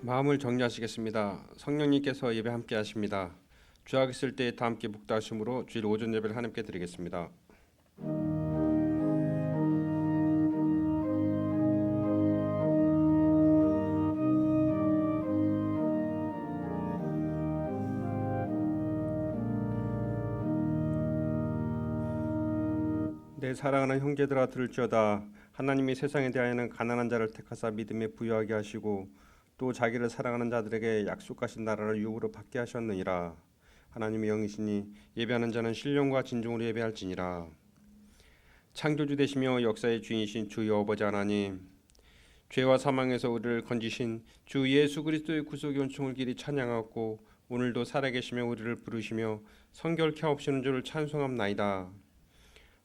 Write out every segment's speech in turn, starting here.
마음을 정리하시겠습니다. 성령님께서 예배 함께 하십니다. 주약 있을 때 다 함께 묵다하심으로 주일 오전 예배를 하나님께 드리겠습니다. 내 사랑하는 형제들아 들을지어다. 하나님이 세상에 대하여는 가난한 자를 택하사 믿음에 부유하게 하시고 또 자기를 사랑하는 자들에게 약속하신 나라를 유업으로 받게 하셨느니라. 하나님의 영이시니 예배하는 자는 신령과 진정으로 예배할지니라. 창조주 되시며 역사의 주인이신 주 여호와지 하나님, 죄와 사망에서 우리를 건지신 주 예수 그리스도의 구속의 은총을 길이 찬양하고 오늘도 살아계시며 우리를 부르시며 성결케 하옵시는 줄을 찬송함나이다.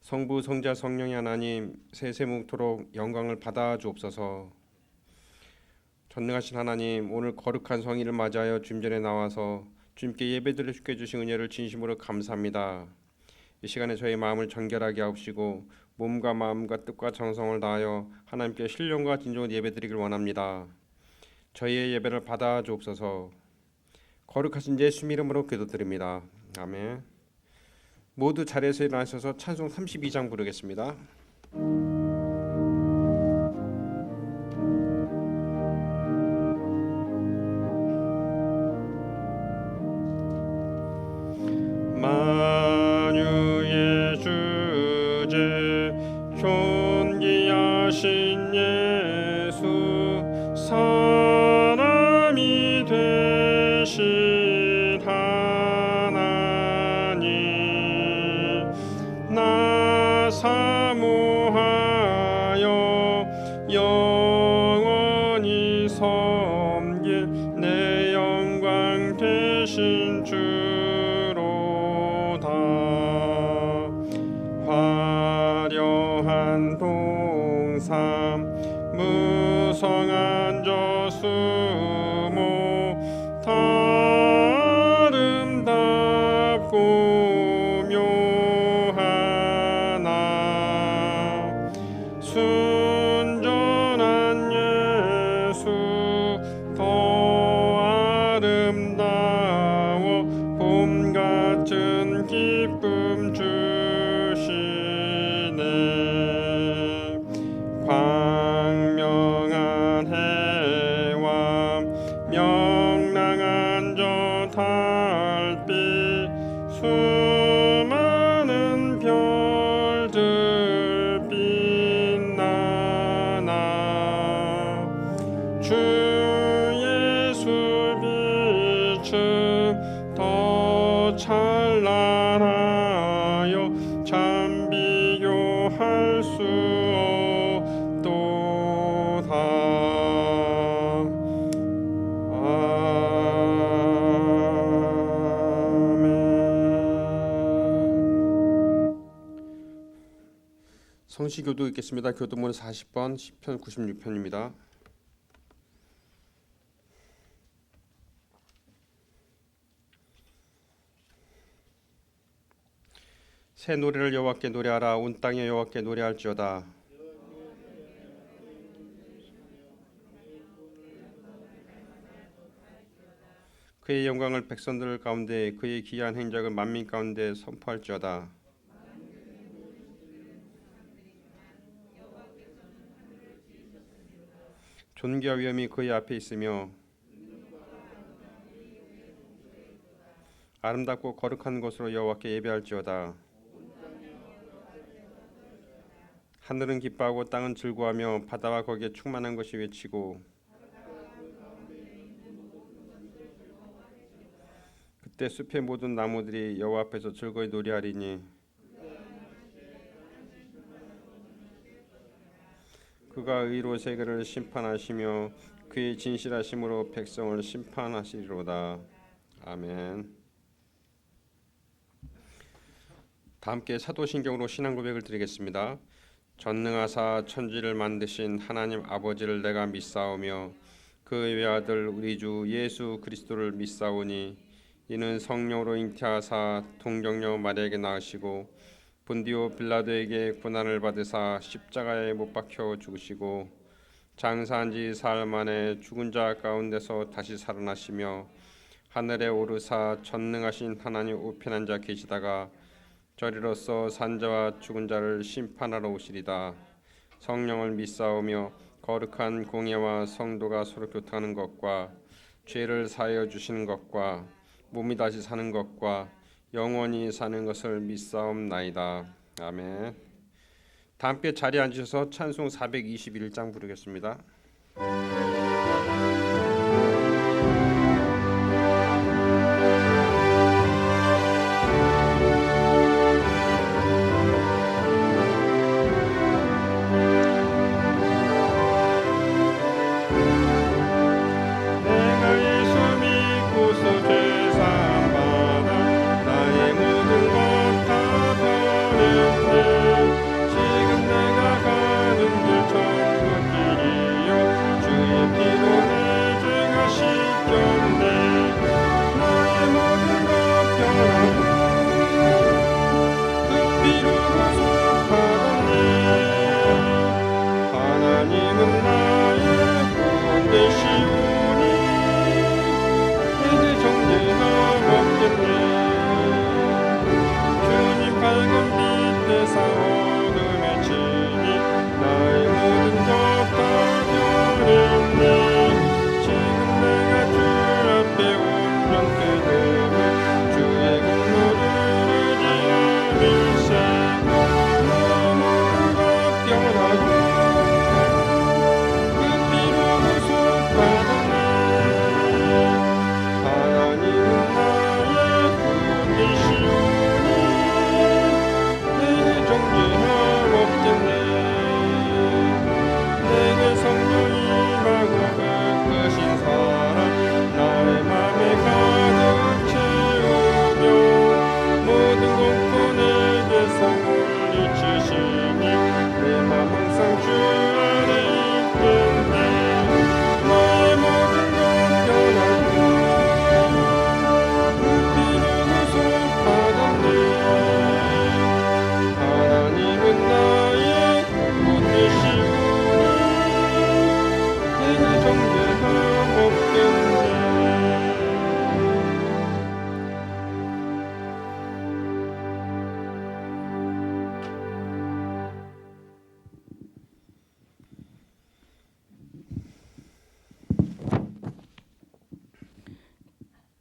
성부 성자 성령의 하나님, 세세묵토록 영광을 받아 주옵소서. 전능하신 하나님, 오늘 거룩한 성일을 맞이하여 주님 전에 나와서 주님께 예배드려 주께 주신 은혜를 진심으로 감사합니다. 이 시간에 저희 마음을 정결하게 하옵시고 몸과 마음과 뜻과 정성을 다하여 하나님께 신령과 진정으로 예배드리길 원합니다. 저희의 예배를 받아 주옵소서. 거룩하신 예수 이름으로 기도드립니다. 아멘. 모두 자리에서 일어나셔서 찬송 32장 부르겠습니다. 만유의 주제 존귀하신 예수 사람이 되신 하나님 나 사모하여 영원히 섬길 내 영광 되신 주로다. 화려한 동산 무성한 저수모 아름답고 묘하나 순전한 예수 더 아름다워 봄 같은 기쁨 주시네. 광명한 해와 명랑한 저 달빛 수많은 별들 빛나나 주 예수 빛은 더 찬란하여 참 비교할 수 없도다. 아멘. 성시교도 읽겠습니다. 교도문 40번, 시편 96편입니다. 새 노래를 여호와께 노래하라. 온 땅에 여호와께 노래할지어다. 그의 영광을 백성들 가운데 그의 기이한 행적을 만민 가운데 선포할지어다. 존귀와 위엄이 그의 앞에 있으며 아름답고 거룩한 곳으로 여호와께 예배할지어다. 하늘은 기뻐하고 땅은 즐거워하며 바다와 거기에 충만한 것이 외치고 그때 숲의 모든 나무들이 여호와 앞에서 즐거이 노래하리니 그가 의로 세계를 심판하시며 그의 진실하심으로 백성을 심판하시리로다. 아멘. 다 함께 사도신경으로 신앙 고백을 드리겠습니다. 전능하사 천지를 만드신 하나님 아버지를 내가 믿사오며 그의 외아들 우리 주 예수 그리스도를 믿사오니 이는 성령으로 잉태하사 동정녀 마리아에게 낳으시고 본디오 빌라도에게 고난을 받으사 십자가에 못 박혀 죽으시고 장사한 지 사흘 만에 죽은 자 가운데서 다시 살아나시며 하늘에 오르사 전능하신 하나님 우편한 자 계시다가 저리로서 산자와 죽은 자를 심판하러 오시리다. 성령을 믿사오며 거룩한 공예와 성도가 서로 교통하는 것과 죄를 사하여 주시는 것과 몸이 다시 사는 것과 영원히 사는 것을 믿사옵나이다. 아멘. 다 함께 자리에 앉으셔서 찬송 421장 부르겠습니다.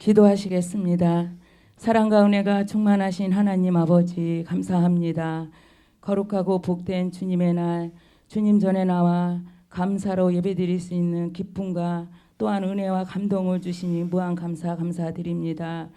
기도하시겠습니다. 사랑과 은혜가 충만하신 하나님 아버지 감사합니다. 거룩하고 복된 주님의 날, 주님 전에 나와 감사로 예배드릴 수 있는 기쁨과 또한 은혜와 감동을 주시니 무한 감사드립니다.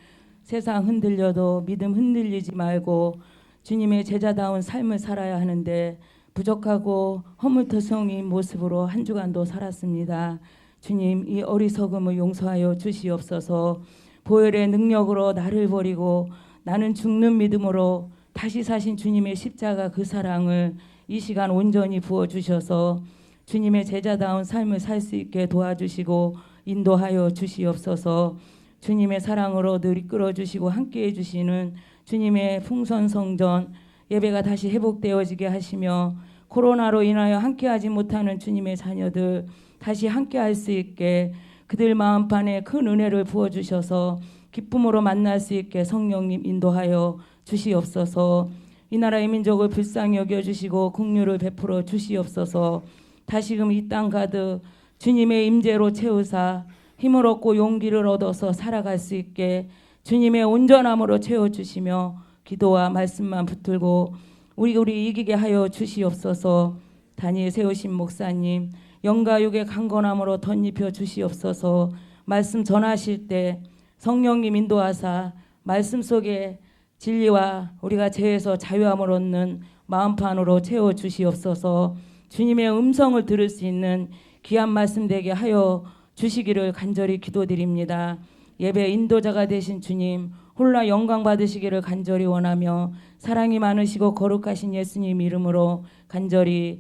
세상 흔들려도 믿음 흔들리지 말고 주님의 제자다운 삶을 살아야 하는데 부족하고 허물투성인 모습으로 한 주간도 살았습니다. 주님, 이 어리석음을 용서하여 주시옵소서. 보혈의 능력으로 나를 버리고 나는 죽는 믿음으로 다시 사신 주님의 십자가 그 사랑을 이 시간 온전히 부어주셔서 주님의 제자다운 삶을 살 수 있게 도와주시고 인도하여 주시옵소서. 주님의 사랑으로 늘 이끌어주시고 함께해 주시는 주님의 풍선성전 예배가 다시 회복되어지게 하시며 코로나로 인하여 함께하지 못하는 주님의 자녀들 다시 함께할 수 있게 그들 마음판에 큰 은혜를 부어주셔서 기쁨으로 만날 수 있게 성령님 인도하여 주시옵소서. 이 나라의 민족을 불쌍히 여겨주시고 긍휼을 베풀어 주시옵소서. 다시금 이 땅 가득 주님의 임재로 채우사 힘을 얻고 용기를 얻어서 살아갈 수 있게 주님의 온전함으로 채워주시며 기도와 말씀만 붙들고 우리 이기게 하여 주시옵소서. 단위에 세우신 목사님 영과 육의 강건함으로 덧입혀 주시옵소서. 말씀 전하실 때 성령님 인도하사 말씀 속에 진리와 우리가 죄에서 자유함을 얻는 마음판으로 채워 주시옵소서. 주님의 음성을 들을 수 있는 귀한 말씀 되게 하여 주시기를 간절히 기도드립니다. 예배 인도자가 되신 주님 홀라 영광 받으시기를 간절히 원하며 사랑이 많으시고 거룩하신 예수님 이름으로 간절히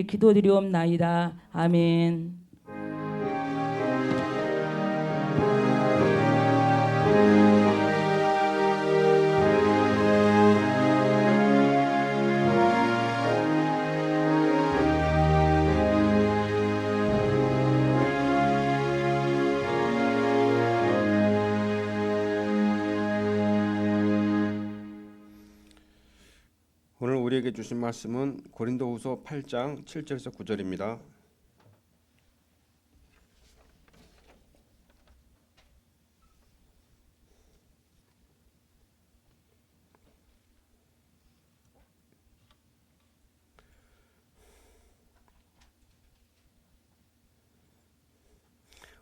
기도드리옵나이다. 아멘. 우리에게 주신 말씀은 고린도후서 8장 7절에서 9절입니다.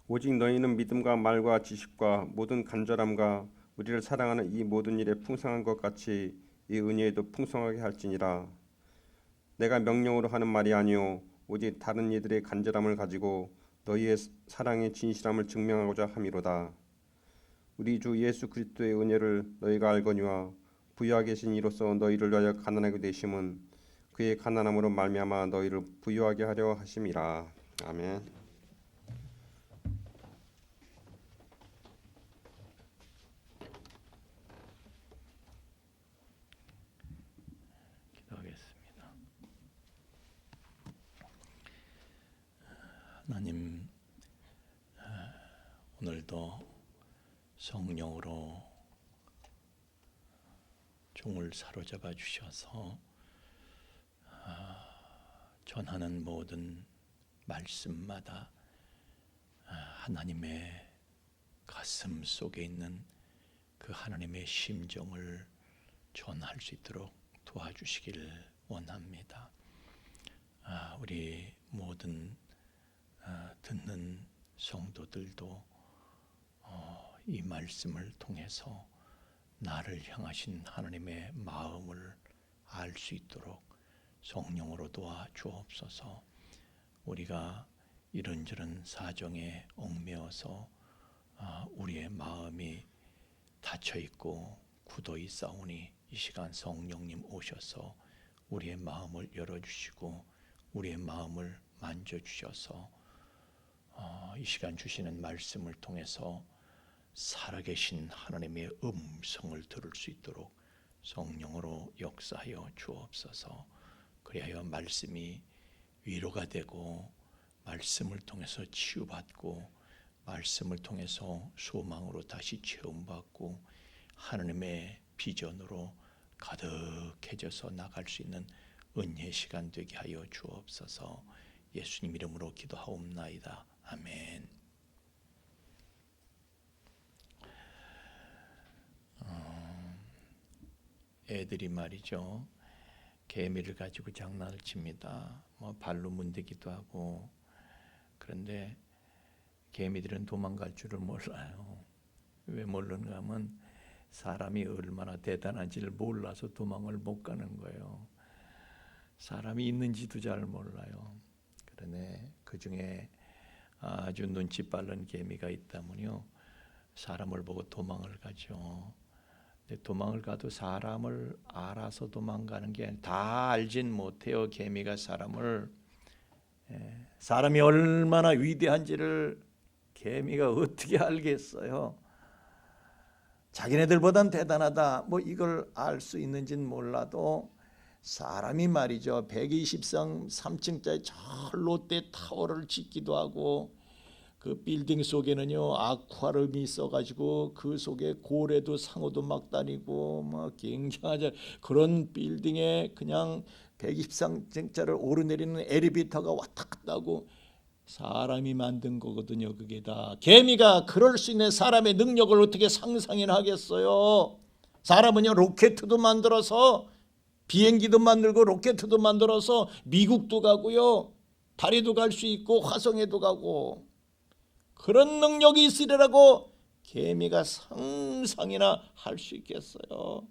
오직 너희는 믿음과 말과 지식과 모든 간절함과 우리를 사랑하는 이 모든 일에 풍성한 것 같이 이 은혜에도 풍성하게 할지니라. 내가 명령으로 하는 말이 아니요 오직 다른 이들의 간절함을 가지고 너희의 사랑의 진실함을 증명하고자 함이로다. 우리 주 예수 그리스도의 은혜를 너희가 알거니와 부유하게 계신 이로써 너희를 위하여 가난하게 되심은 그의 가난함으로 말미암아 너희를 부유하게 하려 하심이라. 아멘. 기도하겠습니다. 하나님, 오늘도 성령으로 종을 사로잡아 주셔서 전하는 모든 말씀마다 하나님의 가슴 속에 있는 그 하나님의 심정을 전할 수 있도록 도와주시길 원합니다. 우리 모든 듣는 성도들도 이 말씀을 통해서 나를 향하신 하나님의 마음을 알 수 있도록 성령으로 도와 주옵소서. 우리가 이런저런 사정에 얽매여서 우리의 마음이 닫혀 있고 굳어 있사오니 이 시간 성령님 오셔서 우리의 마음을 열어주시고 우리의 마음을 만져주셔서 이 시간 주시는 말씀을 통해서 살아계신 하나님의 음성을 들을 수 있도록 성령으로 역사하여 주옵소서. 그리하여 말씀이 위로가 되고 말씀을 통해서 치유받고 말씀을 통해서 소망으로 다시 체험받고 하나님의 비전으로 가득해져서 나갈 수 있는 은혜의 시간 되게 하여 주옵소서. 예수님 이름으로 기도하옵나이다. 아멘. 애들이 말이죠, 개미를 가지고 장난을 칩니다. 발로 문대기도 하고. 그런데 개미들은 도망갈 줄을 몰라요. 왜 모르는가 하면 사람이 얼마나 대단한지를 몰라서 도망을 못 가는 거예요. 사람이 있는지도 잘 몰라요. 그러네 그 중에 아주 눈치 빠른 개미가 있다면요, 사람을 보고 도망을 가죠. 근데 도망을 가도 사람을 알아서 도망가는 게 다 알진 못해요. 개미가 사람을. 사람이 얼마나 위대한지를 개미가 어떻게 알겠어요? 자기네들보단 대단하다 이걸 알 수 있는지는 몰라도 사람이 말이죠, 123층짜리 저 롯데타워를 짓기도 하고 그 빌딩 속에는요 아쿠아리움이 있어가지고 그 속에 고래도 상어도 막 다니고 굉장하죠. 그런 빌딩에 그냥 123층짜리를 오르내리는 엘리베이터가 왔다 갔다 하고 사람이 만든 거거든요. 그게 다. 개미가 그럴 수 있는 사람의 능력을 어떻게 상상이나 하겠어요. 사람은요 로켓도 만들어서 비행기도 만들고 로켓도 만들어서 미국도 가고요 달에도 갈 수 있고 화성에도 가고 그런 능력이 있으리라고 개미가 상상이나 할 수 있겠어요.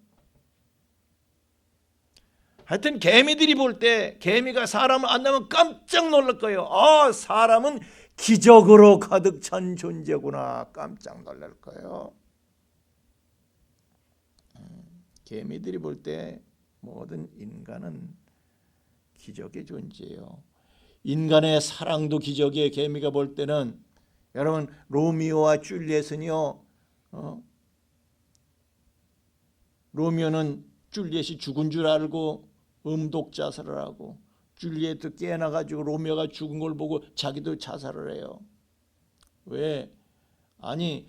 하여튼 개미들이 볼 때 개미가 사람을 만나면 깜짝 놀랄 거예요. 사람은 기적으로 가득 찬 존재구나 깜짝 놀랄 거예요. 개미들이 볼 때 모든 인간은 기적의 존재예요. 인간의 사랑도 기적이에요. 개미가 볼 때는. 여러분 로미오와 줄리엣은요, 로미오는 줄리엣이 죽은 줄 알고 음독자살을 하고 줄리엣도 깨어나가지고 로미오가 죽은 걸 보고 자기도 자살을 해요. 왜? 아니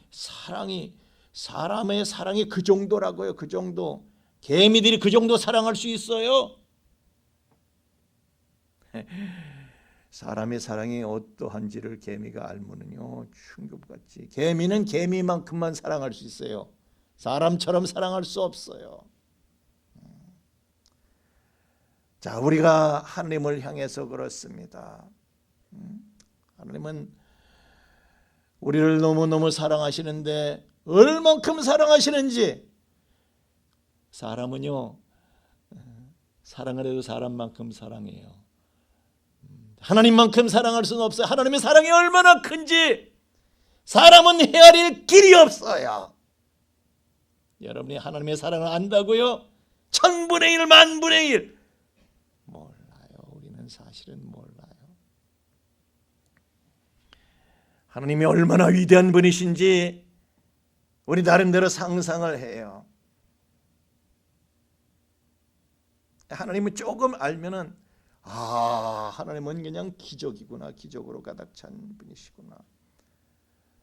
사람의 사랑이 그 정도라고요. 그 정도. 개미들이 그 정도 사랑할 수 있어요? 사람의 사랑이 어떠한지를 개미가 알면은요 충격같이 개미는 개미만큼만 사랑할 수 있어요. 사람처럼 사랑할 수 없어요. 자, 우리가 하나님을 향해서 그렇습니다. 하나님은 우리를 너무너무 사랑하시는데 얼만큼 사랑하시는지, 사람은요 사랑을 해도 사람만큼 사랑해요. 하나님만큼 사랑할 수는 없어요. 하나님의 사랑이 얼마나 큰지 사람은 헤아릴 길이 없어요. 여러분이 하나님의 사랑을 안다고요? 1000분의 1, 10,000분의 1 몰라요. 우리는 사실은 몰라요. 하나님이 얼마나 위대한 분이신지 우리 나름대로 상상을 해요. 하나님을 조금 알면은 하나님은 그냥 기적이구나, 기적으로 가득 찬 분이시구나.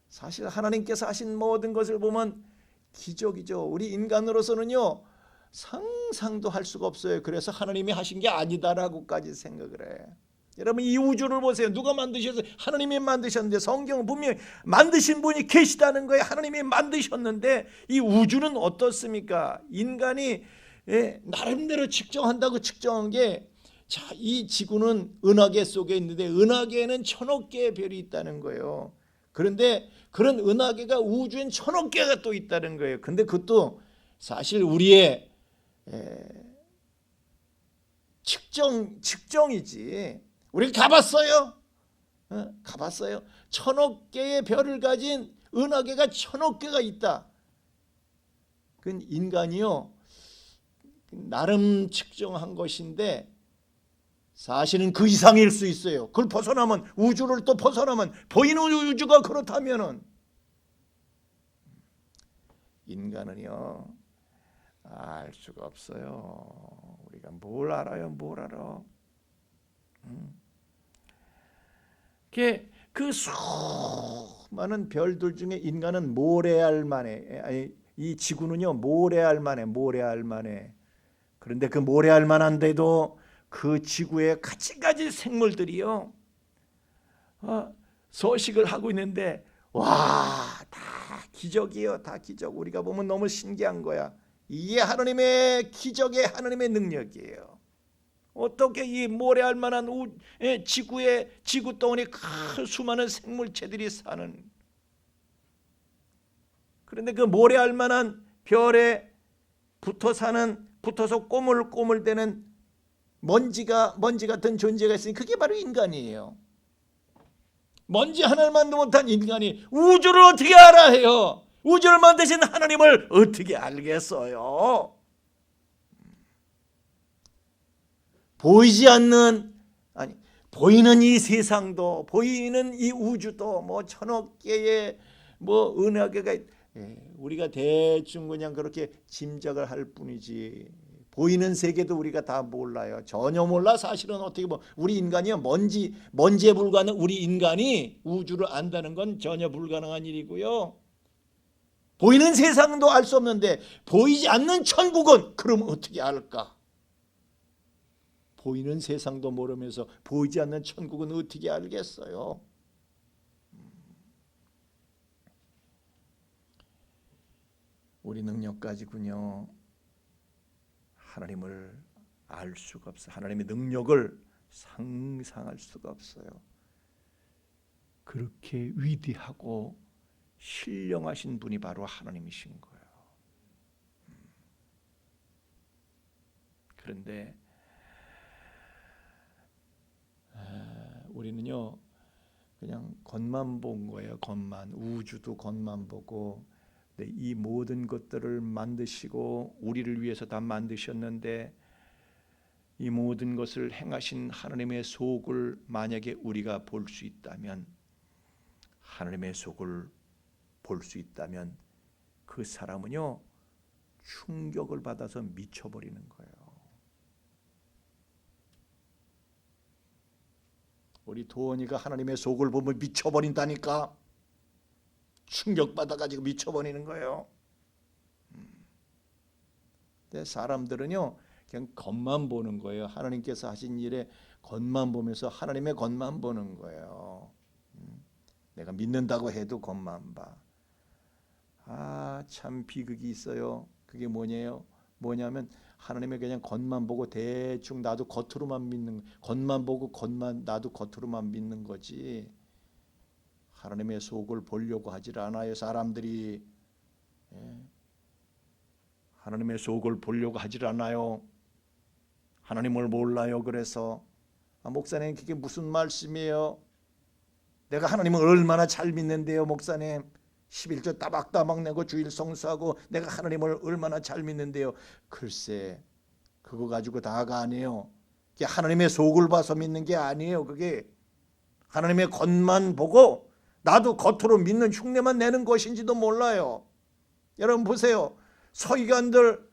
사실 하나님께서 하신 모든 것을 보면 기적이죠. 우리 인간으로서는요 상상도 할 수가 없어요. 그래서 하나님이 하신 게 아니다라고까지 생각을 해. 여러분 이 우주를 보세요. 누가 만드셨어요? 하나님이 만드셨는데, 성경은 분명히 만드신 분이 계시다는 거예요. 하나님이 만드셨는데 이 우주는 어떻습니까? 인간이 나름대로 측정한다고 측정한 게, 자, 이 지구는 은하계 속에 있는데 은하계에는 1000억 개의 별이 있다는 거예요. 그런데 그런 은하계가 우주엔 1000억 개가 또 있다는 거예요. 근데 그것도 사실 우리의 측정이지. 우리가 가봤어요? 가봤어요? 1000억 개의 별을 가진 은하계가 1000억 개가 있다. 그건 인간이요 나름 측정한 것인데 사실은 그 이상일 수 있어요. 그걸 벗어나면, 우주를 또 벗어나면, 보이는 우주가 그렇다면은, 인간은요 알 수가 없어요. 우리가 뭘 알아요? 뭘 알아? 그 수많은 별들 중에 인간은 모래알 만해. 아니, 이 지구는요 모래알 만해. 그런데 그 모래알 만한데도 그 지구에 가지가지 생물들이요 서식을 하고 있는데, 다 기적이에요. 다 기적. 우리가 보면 너무 신기한 거야. 이게 하나님의 기적의 하나님의 능력이에요. 어떻게 이 모래알 만한 지구에, 지구 덩어리 큰 수많은 생물체들이 사는, 그런데 그 모래알 만한 별에 붙어서 꼬물꼬물대는 먼지 같은 존재가 있으니 그게 바로 인간이에요. 먼지 하나만도 못한 인간이 우주를 어떻게 알아 해요? 우주를 만드신 하나님을 어떻게 알겠어요? 보이지 않는, 아니 보이는 이 세상도, 보이는 이 우주도 1000억 개의 은하계가, 우리가 대충 그냥 그렇게 짐작을 할 뿐이지 보이는 세계도 우리가 다 몰라요. 전혀 몰라. 사실은 어떻게 보면 우리 인간이요 먼지에 불과한 우리 인간이 우주를 안다는 건 전혀 불가능한 일이고요. 보이는 세상도 알 수 없는데 보이지 않는 천국은 그럼 어떻게 알까? 보이는 세상도 모르면서 보이지 않는 천국은 어떻게 알겠어요? 우리 능력 가지고요 하나님을 알 수가 없어요. 하나님의 능력을 상상할 수가 없어요. 그렇게 위대하고 신령하신 분이 바로 하나님이신 거예요. 그런데 우리는요 그냥 겉만 본 거예요. 겉만. 우주도 겉만 보고, 이 모든 것들을 만드시고 우리를 위해서 다 만드셨는데 이 모든 것을 행하신 하나님의 속을 만약에 우리가 볼 수 있다면, 하나님의 속을 볼 수 있다면 그 사람은요 충격을 받아서 미쳐버리는 거예요. 우리 도원이가 하나님의 속을 보면 미쳐버린다니까. 충격받아가지고 미쳐버리는 거예요. 근데 사람들은요 그냥 겉만 보는 거예요. 하나님께서 하신 일에 겉만 보면서 하나님의 겉만 보는 거예요. 내가 믿는다고 해도 겉만 봐. 참 비극이 있어요. 그게 뭐냐면 하나님의 그냥 겉만 보고 대충 나도 겉으로만 믿는, 겉만 보고 나도 겉으로만 믿는 거지. 하나님의 속을 보려고 하질 않아요. 사람들이 하나님의 속을 보려고 하질 않아요. 하나님을 몰라요. 그래서 목사님 그게 무슨 말씀이에요? 내가 하나님을 얼마나 잘 믿는데요, 목사님. 11조 따박따박 내고 주일 성수하고 내가 하나님을 얼마나 잘 믿는데요. 글쎄, 그거 가지고 다가 아니에요. 그게 하나님의 속을 봐서 믿는 게 아니에요. 그게 하나님의 겉만 보고 나도 겉으로 믿는 흉내만 내는 것인지도 몰라요. 여러분 보세요. 서기관들,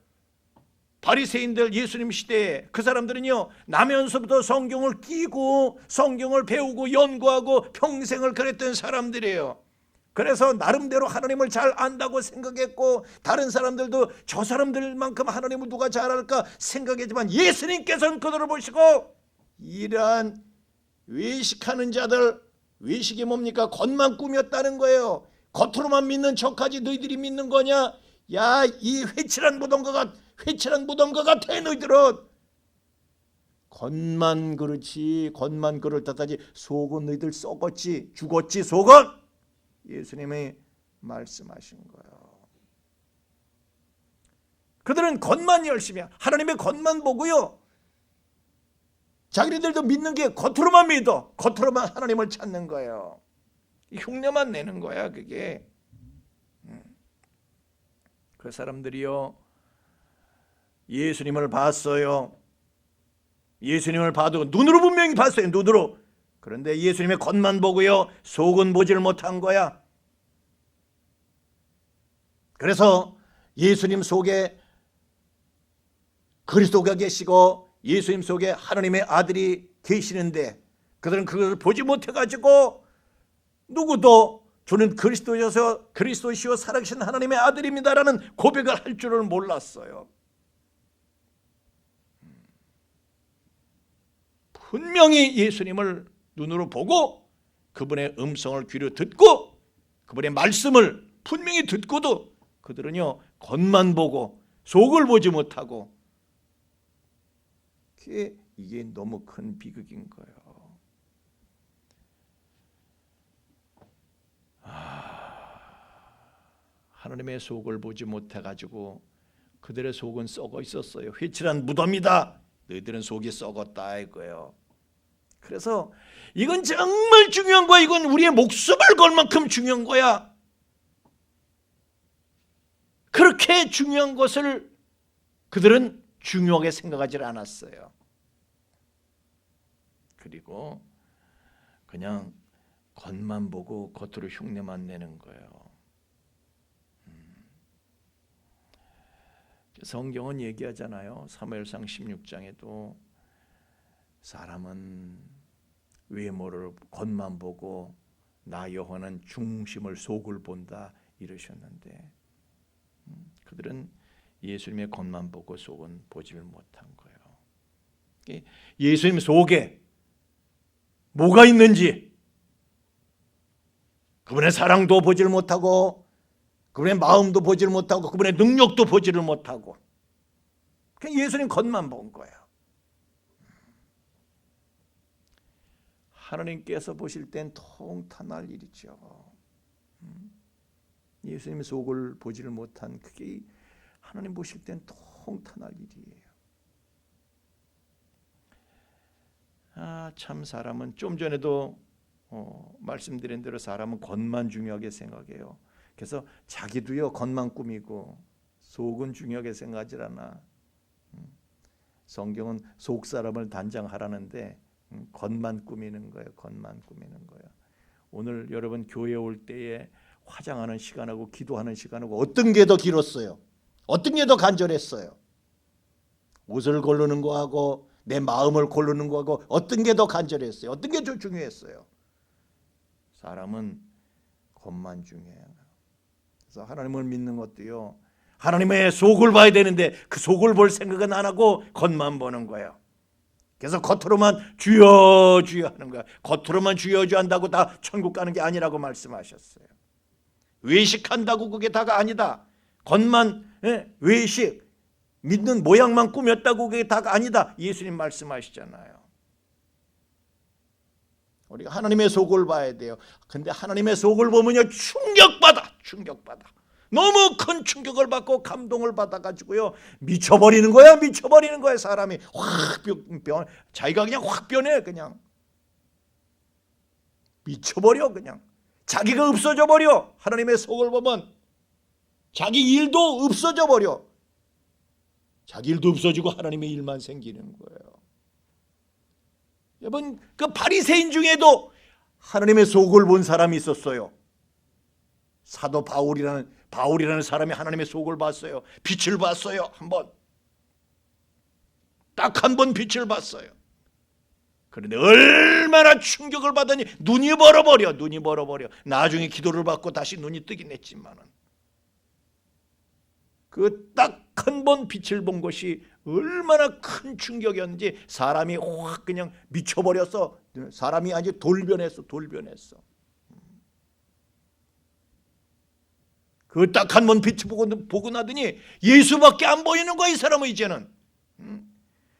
바리새인들, 예수님 시대에 그 사람들은요, 나면서부터 성경을 끼고 성경을 배우고 연구하고 평생을 그랬던 사람들이에요. 그래서 나름대로 하나님을 잘 안다고 생각했고, 다른 사람들도 저 사람들만큼 하나님을 누가 잘 알까 생각했지만, 예수님께서는 그들을 보시고 이러한 외식하는 자들, 외식이 뭡니까? 겉만 꾸몄다는 거예요. 겉으로만 믿는 척하지 너희들이 믿는 거냐? 야, 이 회칠한 무덤과 같아. 너희들은 겉만 그렇지, 겉만 그럴듯하지 속은 너희들 썩었지, 죽었지. 속은 예수님이 말씀하신 거예요. 그들은 겉만 열심히 하나님의 겉만 보고요, 자기들도 믿는 게 겉으로만 믿어. 겉으로만 하나님을 찾는 거예요. 흉내만 내는 거야 그게. 그 사람들이요, 예수님을 봤어요. 예수님을 봐도 눈으로 분명히 봤어요. 눈으로. 그런데 예수님의 겉만 보고요, 속은 보지를 못한 거야. 그래서 예수님 속에 그리스도가 계시고 예수님 속에 하나님의 아들이 계시는데 그들은 그것을 보지 못해가지고 누구도 저는 그리스도시요 살아계신 하나님의 아들입니다라는 고백을 할 줄을 몰랐어요. 분명히 예수님을 눈으로 보고 그분의 음성을 귀로 듣고 그분의 말씀을 분명히 듣고도 그들은요, 겉만 보고 속을 보지 못하고, 이게 너무 큰 비극인 거예요. 하나님의 속을 보지 못해가지고 그들의 속은 썩어 있었어요. 회칠한 무덤이다. 너희들은 속이 썩었다 이거예요. 그래서 이건 정말 중요한 거야. 이건 우리의 목숨을 걸 만큼 중요한 거야. 그렇게 중요한 것을 그들은 중요하게 생각하지 않았어요. 그리고 그냥 겉만 보고 겉으로 흉내만 내는 거예요. 성경은 얘기하잖아요. 사무엘상 16장에도 사람은 외모를 겉만 보고 나 여호와는 중심을 속을 본다 이러셨는데, 그들은 예수님의 겉만 보고 속은 보지를 못한 거예요. 예수님 속에 뭐가 있는지 그분의 사랑도 보지를 못하고 그분의 마음도 보지를 못하고 그분의 능력도 보지를 못하고 그냥 예수님 겉만 본 거예요. 하나님께서 보실 땐 통탄할 일이죠. 예수님 속을 보지를 못한 그게 하나님 보실 땐 통탄할 일이에요. 참 사람은 좀 전에도 말씀드린 대로 사람은 겉만 중요하게 생각해요. 그래서 자기도요 겉만 꾸미고 속은 중요하게 생각하지 않아. 성경은 속 사람을 단장하라는데 겉만 꾸미는 거예요. 겉만 꾸미는 거예요. 오늘 여러분 교회 올 때에 화장하는 시간하고 기도하는 시간하고 어떤 게 더 길었어요? 어떤 게 더 간절했어요? 옷을 고르는 거하고 내 마음을 고르는 거하고 어떤 게 더 간절했어요? 어떤 게 더 중요했어요? 사람은 겉만 중요해요. 그래서 하나님을 믿는 것도요, 하나님의 속을 봐야 되는데 그 속을 볼 생각은 안 하고 겉만 보는 거예요. 그래서 겉으로만 주여 주여 하는 거야. 겉으로만 주여 주여 한다고 다 천국 가는 게 아니라고 말씀하셨어요. 외식한다고 그게 다가 아니다. 겉만 외식, 믿는 모양만 꾸몄다고 그게 다가 아니다. 예수님 말씀하시잖아요. 우리가 하나님의 속을 봐야 돼요. 근데 하나님의 속을 보면요, 충격받아. 너무 큰 충격을 받고 감동을 받아가지고요, 미쳐버리는 거야. 사람이 확 자기가 그냥 확 변해. 그냥 미쳐버려. 그냥 자기가 없어져 버려. 하나님의 속을 보면 자기 일도 없어져 버려. 자기 일도 없어지고 하나님의 일만 생기는 거예요. 여러분, 그 바리새인 중에도 하나님의 속을 본 사람이 있었어요. 사도 바울이라는 사람이 하나님의 속을 봤어요. 빛을 봤어요. 딱 한 번 빛을 봤어요. 그런데 얼마나 충격을 받으니 눈이 벌어버려. 나중에 기도를 받고 다시 눈이 뜨긴 했지만은 그 딱 한 번 빛을 본 것이 얼마나 큰 충격이었는지 사람이 확 그냥 미쳐버렸어. 사람이 아주 돌변했어. 그 딱 한 번 빛을 보고 나더니 예수밖에 안 보이는 거야, 이 사람은 이제는.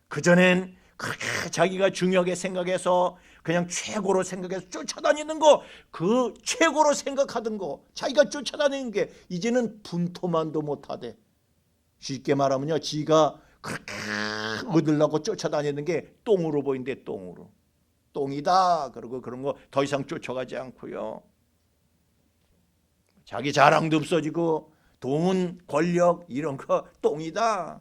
그전엔 그렇게 자기가 중요하게 생각해서 그냥 최고로 생각해서 쫓아다니는 거, 그 최고로 생각하던 거, 자기가 쫓아다니는 게 이제는 분토만도 못하대. 쉽게 말하면요, 지가 그렇게 얻으려고 쫓아다니는 게 똥으로 보인대. 똥이다. 그리고 그런 거 더 이상 쫓아가지 않고요. 자기 자랑도 없어지고 돈, 권력 이런 거 똥이다.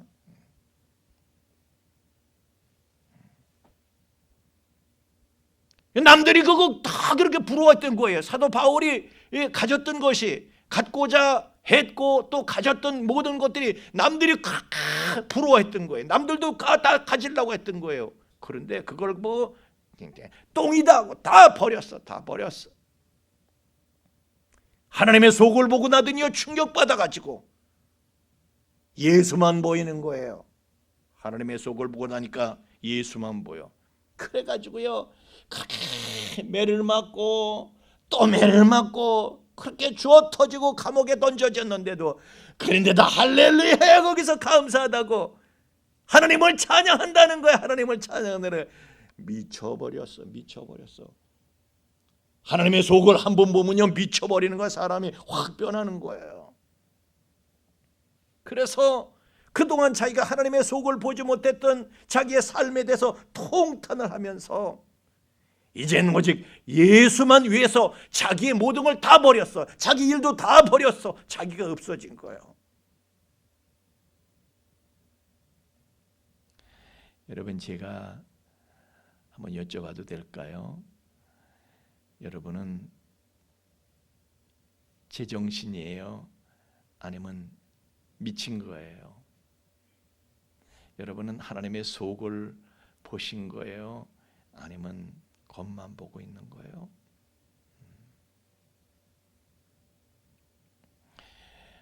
남들이 그거 다 그렇게 부러워했던 거예요. 사도 바울이 가졌던 것이, 갖고자 했고 또 가졌던 모든 것들이 남들이 그렇게 부러워했던 거예요. 남들도 다 가지려고 했던 거예요. 그런데 그걸 뭐 똥이다 하고 다 버렸어. 하나님의 속을 보고 나더니요, 충격받아가지고 예수만 보이는 거예요. 하나님의 속을 보고 나니까 예수만 보여. 그래가지고요, 그렇게 매를 맞고 또 매를 맞고 그렇게 주워 터지고 감옥에 던져졌는데도, 그런데도 할렐루야, 거기서 감사하다고 하나님을 찬양한다는 거야. 하나님을 찬양하는. 미쳐버렸어. 하나님의 속을 한 번 보면요, 미쳐버리는 거야. 사람이 확 변하는 거예요. 그래서 그동안 자기가 하나님의 속을 보지 못했던 자기의 삶에 대해서 통탄을 하면서 이제는 오직 예수만 위해서 자기의 모든 걸 다 버렸어. 자기 일도 다 버렸어. 자기가 없어진 거예요. 여러분, 제가 한번 여쭤봐도 될까요? 여러분은 제정신이에요? 아니면 미친 거예요? 여러분은 하나님의 속을 보신 거예요? 아니면 겉만 보고 있는 거예요?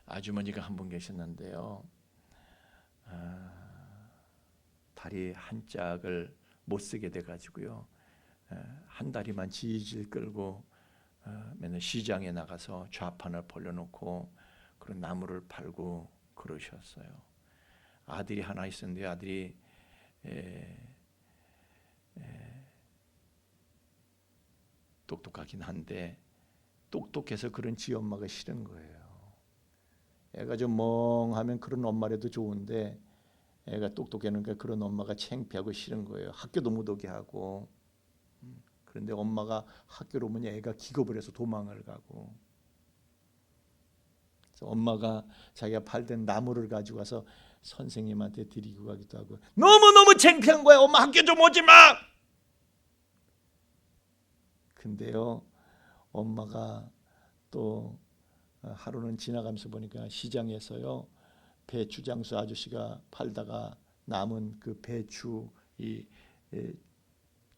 아주머니가 한 분 계셨는데요, 다리 한 짝을 못 쓰게 돼가지고요, 한 다리만 질질 끌고 맨날 시장에 나가서 좌판을 벌려놓고 그런 나무를 팔고 그러셨어요. 아들이 하나 있었는데 아들이 똑똑하긴 한데 똑똑해서 그런 지 엄마가 싫은 거예요. 애가 좀 멍하면 그런 엄마라도 좋은데 애가 똑똑하니까 그런 엄마가 창피하고 싫은 거예요. 학교도 못 오게 하고. 그런데 엄마가 학교로 오면 애가 기겁을 해서 도망을 가고. 그래서 엄마가 자기가 팔던 나무를 가지고 와서 선생님한테 드리고 가기도 하고. 너무너무 창피한 거야. 엄마 학교 좀 오지 마. 근데요, 엄마가 또 하루는 지나가면서 보니까 시장에서요, 배추 장수 아저씨가 팔다가 남은 그 배추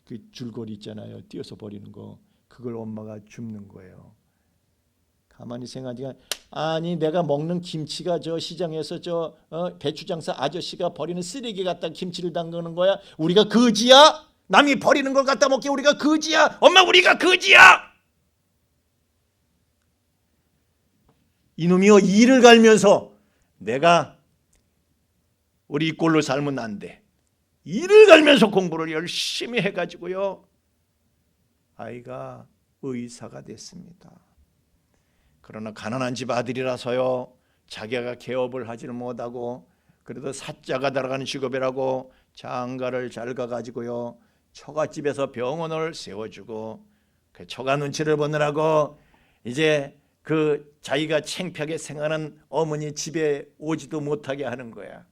그 줄거리 있잖아요, 띄어서 버리는 거, 그걸 엄마가 줍는 거예요. 가만히 생각하니까 아니 내가 먹는 김치가 저 시장에서 저 배추 장사 아저씨가 버리는 쓰레기 갖다 김치를 담그는 거야? 우리가 거지야? 남이 버리는 걸 갖다 먹게 우리가 거지야? 엄마 우리가 거지야? 이놈이여 이를 갈면서 내가 우리 이 꼴로 살면 안 돼. 이를 갈면서 공부를 열심히 해가지고요. 아이가 의사가 됐습니다. 그러나 가난한 집 아들이라서요. 자기가 개업을 하지를 못하고 그래도 사자가 들어가는 직업이라고 장가를 잘 가가지고요. 처갓집에서 병원을 세워주고 그 처가 눈치를 보느라고 이제 그 자기가 창피하게 생각하는 어머니 집에 오지도 못하게 하는 거야.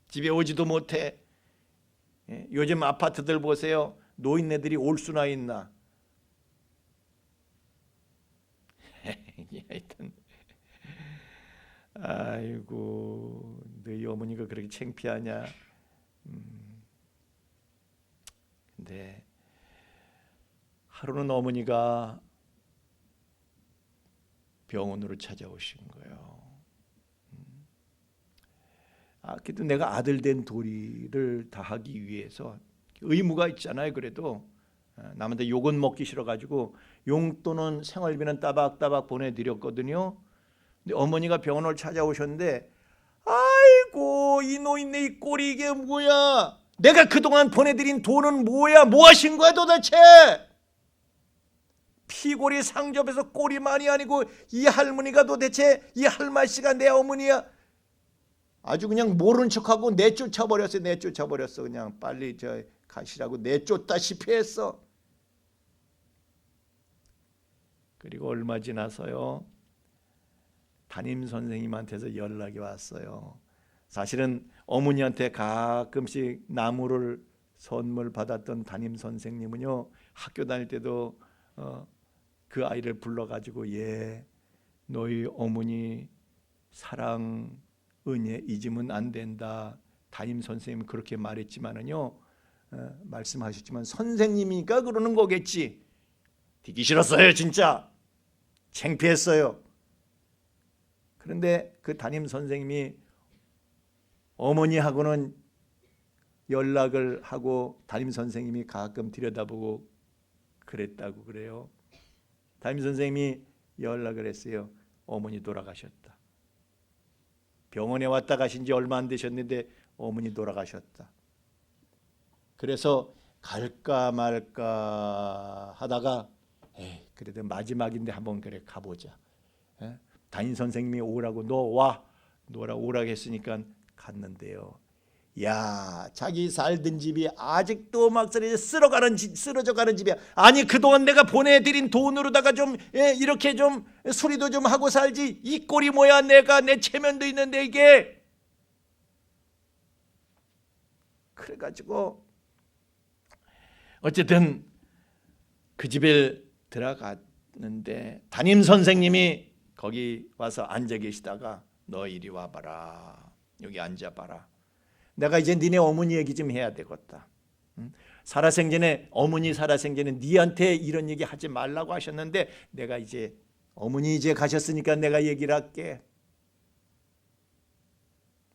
집에 오지도 못해. 요즘 아파트들 보세요. 노인네들이 올 수나 있나. 하여튼 아이고 너희 어머니가 그렇게 창피하냐. 근데 하루는 어머니가 병원으로 찾아오신 거예요. 그래도 내가 아들 된 도리를 다하기 위해서 의무가 있잖아요. 그래도 남한테 욕은 먹기 싫어가지고 용돈은 생활비는 따박따박 보내드렸거든요. 근데 어머니가 병원을 찾아오셨는데 아이고 이 노인네 이 꼴이 이게 뭐야. 내가 그동안 보내드린 돈은 뭐야. 뭐 하신 거야 도대체. 피골이 상접해서 꼴이 아니고 이 할머니가 도대체 이 할머니가 내 어머니야. 아주 그냥 모른 척하고 내쫓아버렸어. 그냥 빨리 저 가시라고 내쫓다시피 했어. 그리고 얼마 지나서요. 담임 선생님한테서 연락이 왔어요. 사실은 어머니한테 가끔씩 나무를 선물 받았던 담임 선생님은요. 학교 다닐 때도 그 아이를 불러가지고 너희 어머니 사랑 은혜 잊으면 안 된다. 담임 선생님은 그렇게 말했지만은요. 말씀하셨지만 선생님이니까 그러는 거겠지. 듣기 싫었어요. 진짜 창피했어요. 그런데 그 담임 선생님이 어머니하고는 연락을 하고 담임 선생님이 가끔 들여다보고 그랬다고 그래요. 담임 선생님이 연락을 했어요. 어머니 돌아가셨다. 병원에 왔다 가신 지 얼마 안 되셨는데 어머니 돌아가셨다. 그래서 갈까 말까 하다가 그래도 마지막인데 한번 그래 가보자. 담임 선생님이 오라고 오라고 했으니까 갔는데요. 야, 자기 살던 집이 아직도 막 쓰러져가는 집이야. 아니 그동안 내가 보내드린 돈으로다가 좀 이렇게 좀 수리도 좀 하고 살지. 이 꼴이 뭐야. 내가 내 체면도 있는데 이게. 그래가지고 어쨌든 그 집에 들어갔는데 담임 선생님이 거기 와서 앉아 계시다가 너 이리 와봐라. 여기 앉아봐라. 내가 이제 니네 어머니 얘기 좀 해야 되겠다. 살아생전에 어머니 살아생전에 니한테 이런 얘기 하지 말라고 하셨는데 내가 이제 어머니 이제 가셨으니까 내가 얘기를 할게.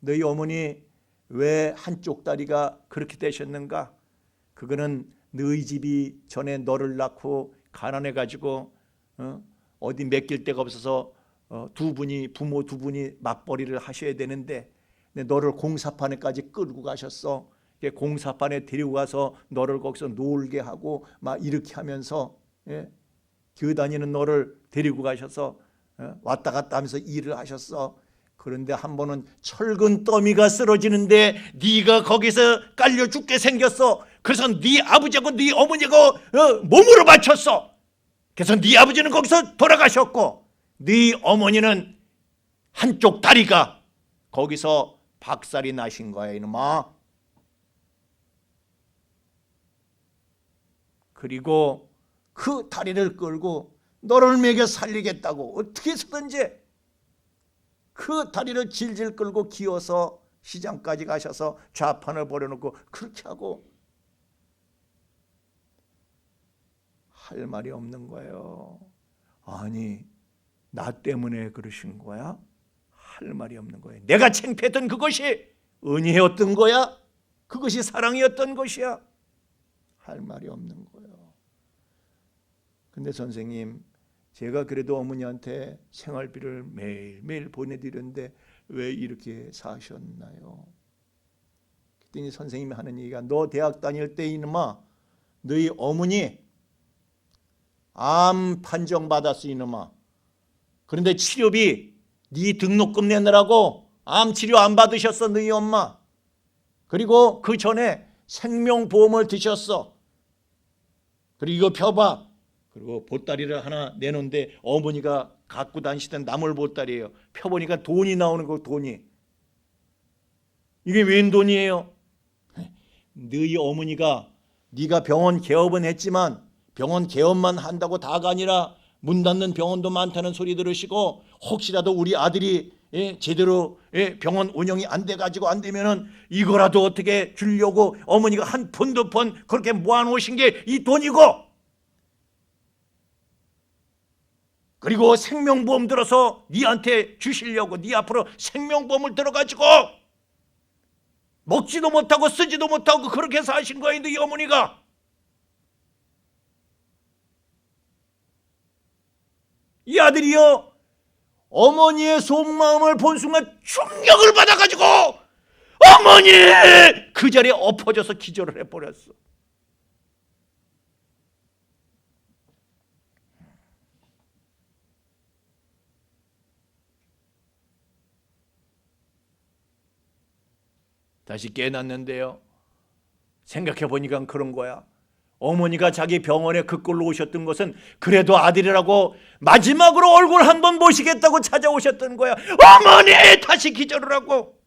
너희 어머니 왜 한쪽 다리가 그렇게 되셨는가? 그거는 너희 집이 전에 너를 낳고 가난해가지고 어디 맡길 데가 없어서 부모 두 분이 맞벌이를 하셔야 되는데 너를 공사판에까지 끌고 가셨어. 공사판에 데리고 가서 너를 거기서 놀게 하고 막 이렇게 하면서 교회 다니는 너를 데리고 가셔서 왔다 갔다 하면서 일을 하셨어. 그런데 한 번은 철근 더미가 쓰러지는데 네가 거기서 깔려 죽게 생겼어. 그래서 네 아버지하고 네 어머니가 몸으로 바쳤어. 그래서 네 아버지는 거기서 돌아가셨고 네 어머니는 한쪽 다리가 거기서 박살이 나신 거야 이놈아. 그리고 그 다리를 끌고 너를 먹여 살리겠다고 어떻게 해서든지 그 다리를 질질 끌고 기어서 시장까지 가셔서 좌판을 버려놓고 그렇게 하고 할 말이 없는 거예요. 아니 나 때문에 그러신 거야? 할 말이 없는 거예요. 내가 창피했던 그것이 은혜였던 거야? 그것이 사랑이었던 것이야? 할 말이 없는 거예요. 근데 선생님, 제가 그래도 어머니한테 생활비를 매일매일 보내드렸는데 왜 이렇게 사셨나요? 그랬더니 선생님이 하는 얘기가, 너 대학 다닐 때 이놈아, 너희 어머니 암 판정 받았어 이놈아. 그런데 치료비 네 등록금 내느라고 암 치료 안 받으셨어 너희 엄마. 그리고 그 전에 생명보험을 드셨어. 그리고 이거 펴봐. 그리고 보따리를 하나 내놓는데 어머니가 갖고 다니시던 나물 보따리예요. 펴보니까 돈이 나오는 거. 돈이. 이게 웬 돈이에요? 너희 어머니가 네가 병원 개업은 했지만 병원 개업만 한다고 다가 아니라 문 닫는 병원도 많다는 소리 들으시고, 혹시라도 우리 아들이 제대로 병원 운영이 안 돼가지고 안 되면은 이거라도 어떻게 주려고 어머니가 한 푼 두 푼 그렇게 모아놓으신 게 이 돈이고, 그리고 생명보험 들어서 네한테 주시려고 네 앞으로 생명보험을 들어가지고 먹지도 못하고 쓰지도 못하고 그렇게 사신 거예요 이 어머니가. 이 아들이요, 어머니의 속마음을 본 순간 충격을 받아가지고 어머니! 그 자리에 엎어져서 기절을 해버렸어. 다시 깨어났는데요, 생각해보니까 그런 거야. 어머니가 자기 병원에 그꼴로 오셨던 것은 그래도 아들이라고 마지막으로 얼굴 한번 보시겠다고 찾아오셨던 거야. 어머니! 다시 기절을 하고.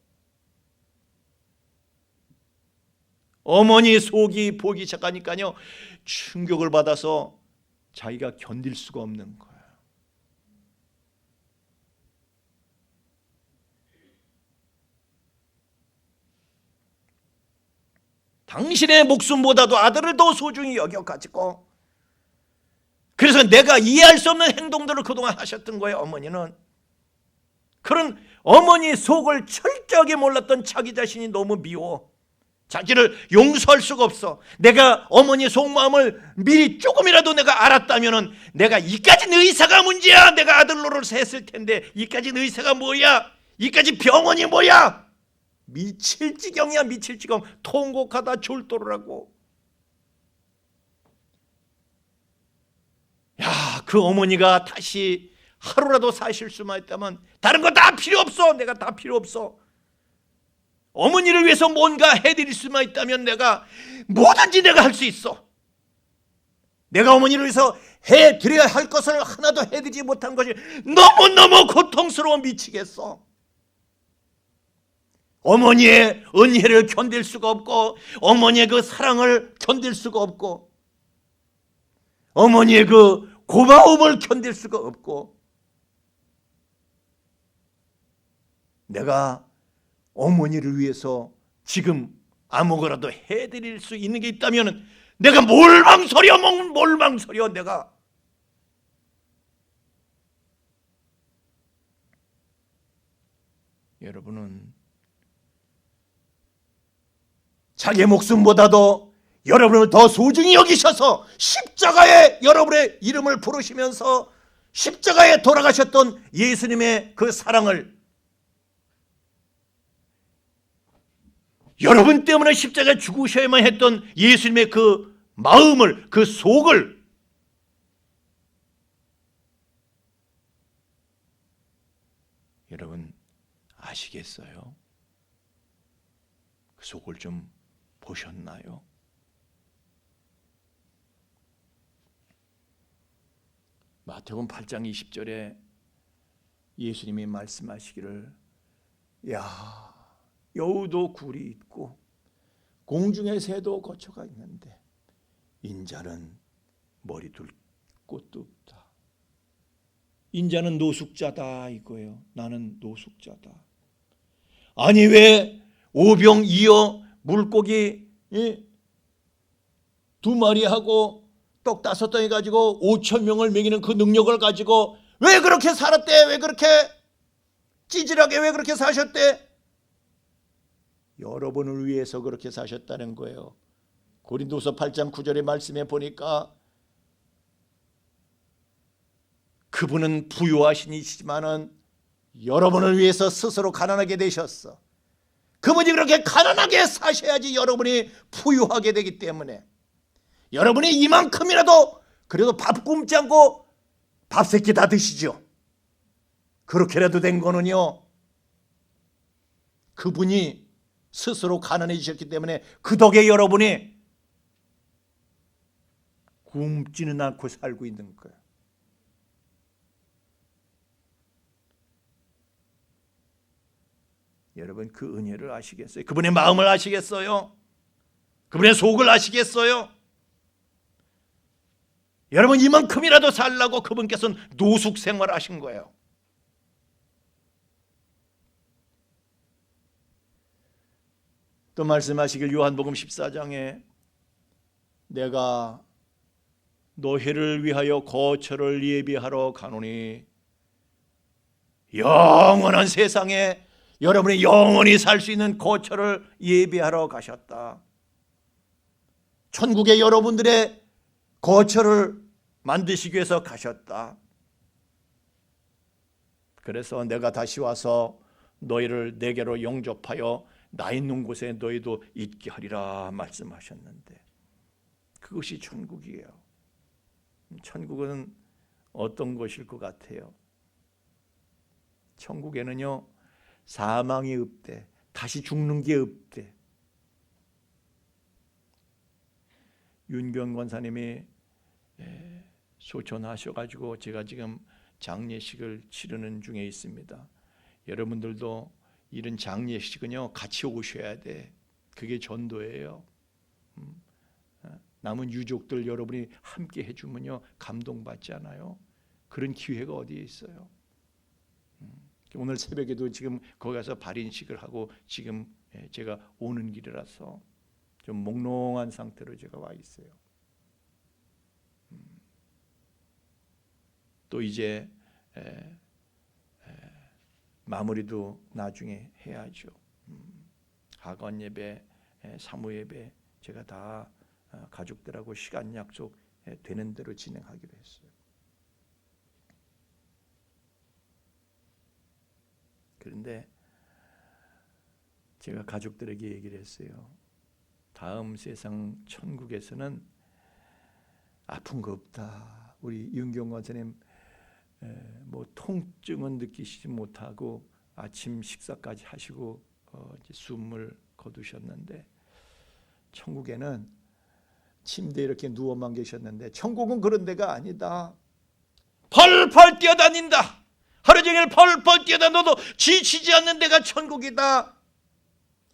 어머니 속이 보기 시작하니까요, 충격을 받아서 자기가 견딜 수가 없는 거야. 당신의 목숨보다도 아들을 더 소중히 여겨가지고, 그래서 내가 이해할 수 없는 행동들을 그동안 하셨던 거예요. 어머니는 그런 어머니 속을 철저하게 몰랐던 자기 자신이 너무 미워. 자기를 용서할 수가 없어. 내가 어머니 속마음을 미리 조금이라도 내가 알았다면은 내가 이까진 의사가 문제야. 내가 아들 노릇을 했을 텐데 이까진 의사가 뭐야? 이까진 병원이 뭐야? 미칠 지경이야. 미칠 지경. 통곡하다 졸도를 하고. 야, 그 어머니가 다시 하루라도 사실 수만 있다면 다른 거 다 필요 없어. 내가 다 필요 없어. 어머니를 위해서 뭔가 해드릴 수만 있다면 내가 뭐든지 내가 할 수 있어. 내가 어머니를 위해서 해드려야 할 것을 하나도 해드리지 못한 것이 너무너무 고통스러워 미치겠어. 어머니의 은혜를 견딜 수가 없고, 어머니의 그 사랑을 견딜 수가 없고, 어머니의 그 고마움을 견딜 수가 없고, 내가 어머니를 위해서 지금 아무거나도 해드릴 수 있는 게 있다면 내가 뭘 망설여 내가. 여러분은 자기 목숨보다도 여러분을 더 소중히 여기셔서 십자가에 여러분의 이름을 부르시면서 십자가에 돌아가셨던 예수님의 그 사랑을, 여러분 때문에 십자가에 죽으셔야만 했던 예수님의 그 마음을, 그 속을 여러분 아시겠어요? 그 속을 좀 보셨나요? 마태복음 8장 20절에 예수님이 말씀하시기를, 야, 여우도 굴이 있고 공중의 새도 거처가 있는데 인자는 머리 둘 곳도 없다. 인자는 노숙자다 이거예요. 나는 노숙자다. 아니 왜 오병 이어 물고기 2마리하고 떡 5덩이 가지고 5,000명을 먹이는 그 능력을 가지고 왜 그렇게 살았대? 왜 그렇게 찌질하게 왜 그렇게 사셨대? 여러분을 위해서 그렇게 사셨다는 거예요. 고린도서 8장 9절의 말씀에 보니까 그분은 부유하신 이시지만은 여러분을 위해서 스스로 가난하게 되셨어. 그분이 그렇게 가난하게 사셔야지 여러분이 부유하게 되기 때문에 여러분이 이만큼이라도 그래도 밥 굶지 않고 밥 세 끼 다 드시죠. 그렇게라도 된 거는요, 그분이 스스로 가난해지셨기 때문에 그 덕에 여러분이 굶지는 않고 살고 있는 거예요. 여러분 그 은혜를 아시겠어요? 그분의 마음을 아시겠어요? 그분의 속을 아시겠어요? 여러분 이만큼이라도 살라고 그분께서는 노숙 생활하신 거예요. 또 말씀하시길 요한복음 14장에 내가 너희를 위하여 거처를 예비하러 가노니 영원한 세상에 여러분이 영원히 살 수 있는 거처를 예비하러 가셨다. 천국에 여러분들의 거처를 만드시기 위해서 가셨다. 그래서 내가 다시 와서 너희를 내게로 영접하여 나 있는 곳에 너희도 있게 하리라 말씀하셨는데 그것이 천국이에요. 천국은 어떤 것일 것 같아요? 천국에는요 사망이 없대. 다시 죽는 게 없대. 윤경 권사님이 소천하셔가지고 제가 지금 장례식을 치르는 중에 있습니다. 여러분들도 이런 장례식은요 같이 오셔야 돼. 그게 전도예요. 남은 유족들 여러분이 함께 해주면요 감동받지 않아요? 그런 기회가 어디에 있어요? 오늘 새벽에도 지금 거기 가서 발인식을 하고 지금 제가 오는 길이라서 좀 몽롱한 상태로 제가 와 있어요. 또 이제 마무리도 나중에 해야죠. 하건 예배, 사무 예배 제가 다 가족들하고 시간 약속 되는 대로 진행하기로 했어요. 그런데 제가 가족들에게 얘기를 했어요. 다음 세상 천국에서는 아픈 거 없다. 우리 윤경 원사님 뭐 통증은 느끼시지 못하고 아침 식사까지 하시고 이제 숨을 거두셨는데 천국에는 침대에 이렇게 누워만 계셨는데 천국은 그런 데가 아니다. 펄펄 뛰어다닌다. 하루 종일 펄펄 뛰어다녀도 지치지 않는 데가 천국이다.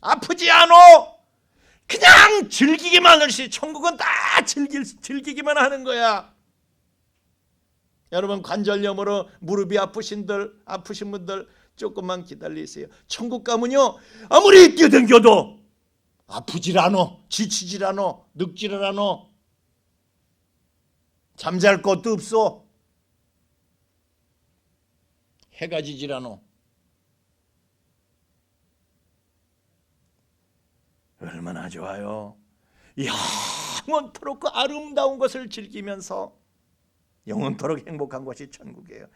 아프지 않어. 그냥 즐기기만 할 수 있어. 천국은 다 즐기기만 하는 거야. 여러분 관절염으로 무릎이 아프신 분들 조금만 기다리세요. 천국 가면요 아무리 뛰어댕겨도 아프질 않어. 지치질 않어. 늙지를 않어. 잠잘 것도 없어. 해가 지질 않어. 얼마나 좋아요. 영원토록 그 아름다운 것을 즐기면서 영원토록 행복한 것이 천국이에요.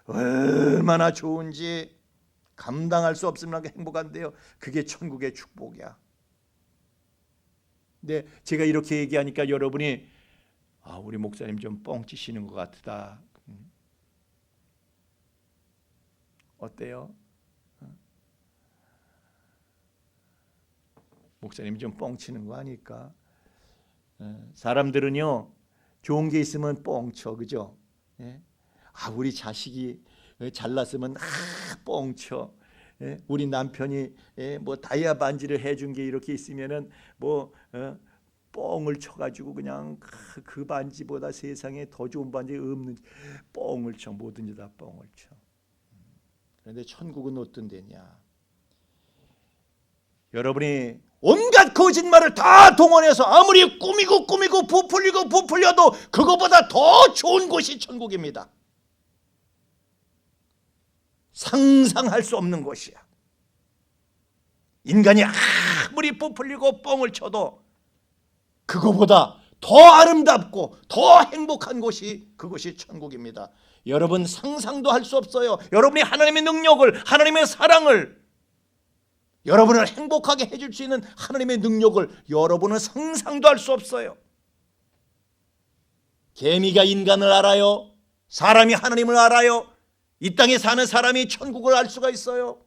얼마나 좋은지 감당할 수 없을 만큼 행복한데요. 그게 천국의 축복이야. 근데 제가 이렇게 얘기하니까 여러분이 우리 목사님 좀 뻥치시는 것 같다. 어때요? 목사님이 좀 뻥치는 거 아닐까? 사람들은요 좋은 게 있으면 뻥쳐, 그죠? 우리 자식이 잘났으면 뻥쳐. 우리 남편이 뭐 다이아 반지를 해준 게 이렇게 있으면은 뭐 뻥을 쳐가지고 그냥 그 반지보다 세상에 더 좋은 반지 없는지 뻥을 쳐. 뭐든지 다 뻥을 쳐. 그런데 천국은 어떤 데냐? 여러분이 온갖 거짓말을 다 동원해서 아무리 꾸미고 부풀려도 그거보다 더 좋은 곳이 천국입니다. 상상할 수 없는 곳이야. 인간이 아무리 부풀리고 뻥을 쳐도 그거보다 더 아름답고 더 행복한 곳이 그것이 천국입니다. 여러분 상상도 할 수 없어요. 여러분이 하나님의 능력을, 하나님의 사랑을, 여러분을 행복하게 해줄 수 있는 하나님의 능력을 여러분은 상상도 할 수 없어요. 개미가 인간을 알아요? 사람이 하나님을 알아요? 이 땅에 사는 사람이 천국을 알 수가 있어요?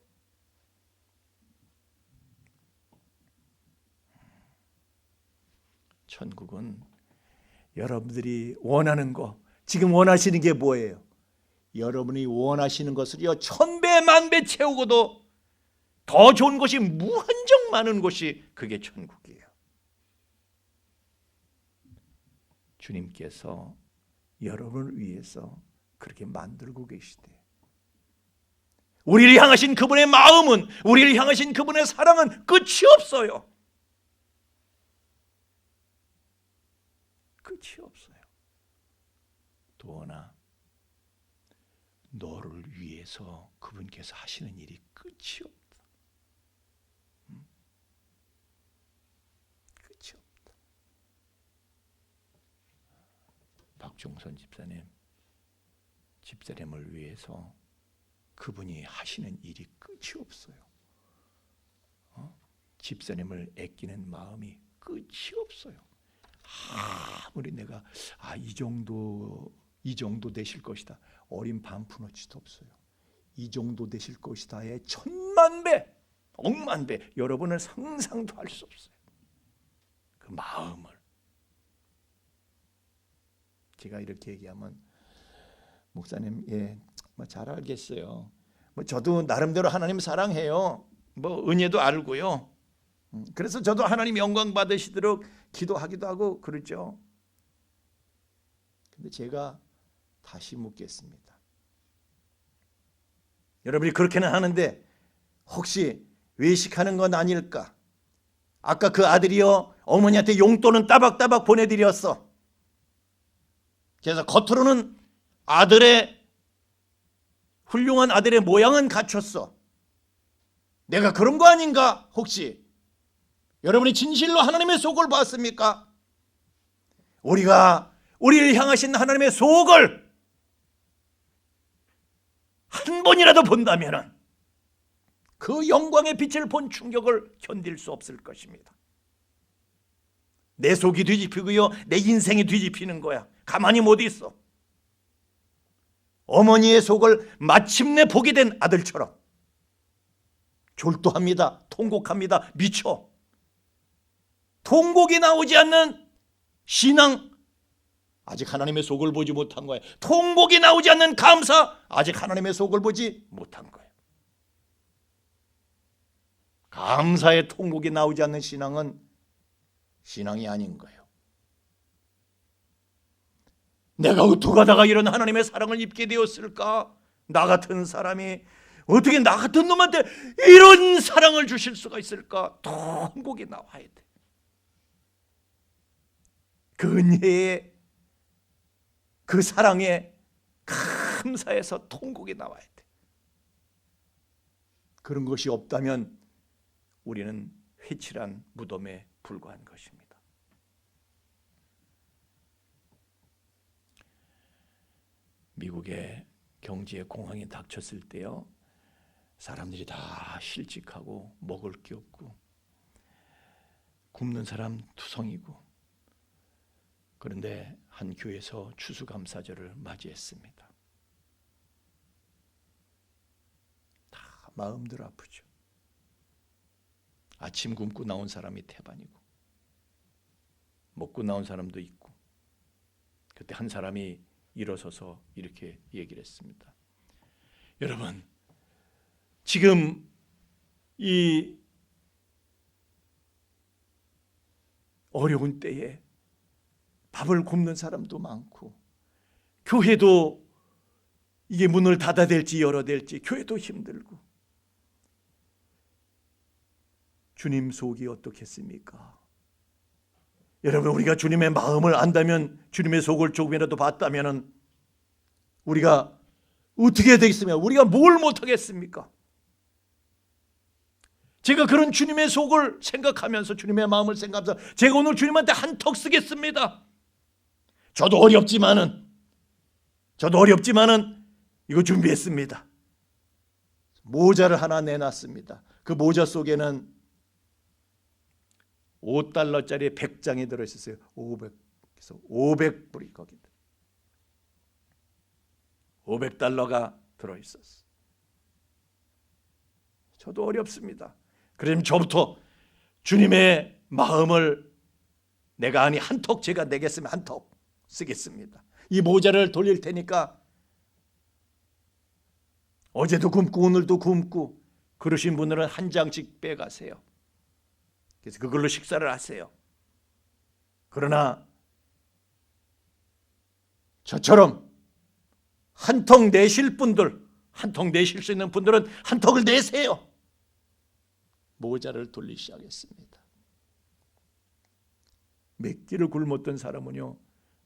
천국은 여러분들이 원하는 거, 지금 원하시는 게 뭐예요? 여러분이 원하시는 것을요 1000배 만배 채우고도 더 좋은 곳이 무한정 많은 곳이 그게 천국이에요. 주님께서 여러분을 위해서 그렇게 만들고 계시대요. 우리를 향하신 그분의 마음은, 우리를 향하신 그분의 사랑은 끝이 없어요. 끝이 없어요. 도원아, 너를 위해서 그분께서 하시는 일이 끝이 없다. 끝이 없다. 박종선 집사님을 위해서 그분이 하시는 일이 끝이 없어요. 집사님을 아끼는 마음이 끝이 없어요. 아무리 내가 이 정도 되실 것이다. 어린 반푼어치도 없어요. 이 정도 되실 것이다의 1000만 배, 억만 배 여러분은 상상도 할 수 없어요. 그 마음을. 제가 이렇게 얘기하면 목사님 뭐 잘 알겠어요. 뭐 저도 나름대로 하나님 사랑해요. 뭐 은혜도 알고요. 그래서 저도 하나님 영광 받으시도록 기도하기도 하고 그러죠. 근데 제가 다시 묻겠습니다. 여러분이 그렇게는 하는데 혹시 외식하는 건 아닐까? 아까 그 아들이요 어머니한테 용돈은 따박따박 보내드렸어. 그래서 겉으로는 훌륭한 아들의 모양은 갖췄어. 내가 그런 거 아닌가? 혹시 여러분이 진실로 하나님의 속을 봤습니까? 우리를 향하신 하나님의 속을 한 번이라도 본다면 그 영광의 빛을 본 충격을 견딜 수 없을 것입니다. 내 속이 뒤집히고요, 내 인생이 뒤집히는 거야. 가만히 못 있어. 어머니의 속을 마침내 보게 된 아들처럼 졸도합니다. 통곡합니다. 미쳐. 통곡이 나오지 않는 신앙, 아직 하나님의 속을 보지 못한 거예요. 통곡이 나오지 않는 감사, 아직 하나님의 속을 보지 못한 거예요. 감사의 통곡이 나오지 않는 신앙은 신앙이 아닌 거예요. 내가 어떻게 하다가 이런 하나님의 사랑을 입게 되었을까? 나 같은 사람이 어떻게 나 같은 놈한테 이런 사랑을 주실 수가 있을까? 통곡이 나와야 돼. 그 은혜에, 그 사랑에 감사해서 통곡이 나와야 돼. 그런 것이 없다면 우리는 회칠한 무덤에 불과한 것입니다. 미국의 경제 공황이 닥쳤을 때요, 사람들이 다 실직하고 먹을 게 없고 굶는 사람 투성이고, 그런데 한 교회에서 추수감사절을 맞이했습니다. 다 마음들 아프죠. 아침 굶고 나온 사람이 태반이고 먹고 나온 사람도 있고, 그때 한 사람이 일어서서 이렇게 얘기를 했습니다. 여러분, 지금 이 어려운 때에 밥을 굶는 사람도 많고, 교회도 이게 문을 닫아야 될지 열어야 될지 교회도 힘들고, 주님 속이 어떻겠습니까? 여러분, 우리가 주님의 마음을 안다면, 주님의 속을 조금이라도 봤다면 우리가 어떻게 되겠습니까? 우리가 뭘 못하겠습니까? 제가 그런 주님의 속을 생각하면서, 주님의 마음을 생각하면서 제가 오늘 주님한테 한턱 쓰겠습니다. 저도 어렵지만은 이거 준비했습니다. 모자를 하나 내놨습니다. 그 모자 속에는 5달러짜리 100장이 들어있었어요. 500. 그래서 500불이 거기 500달러가 들어있었어요. 저도 어렵습니다. 그럼 저부터 주님의 마음을 내가 아니 한턱 제가 내겠으면 한턱 쓰겠습니다. 이 모자를 돌릴 테니까 어제도 굶고 오늘도 굶고 그러신 분들은 한 장씩 빼가세요. 그래서 그걸로 식사를 하세요. 그러나 저처럼 한턱 내실 분들, 한턱 내실 수 있는 분들은 한턱을 내세요. 모자를 돌리기 시작했습니다. 몇 끼를 굶었던 사람은요,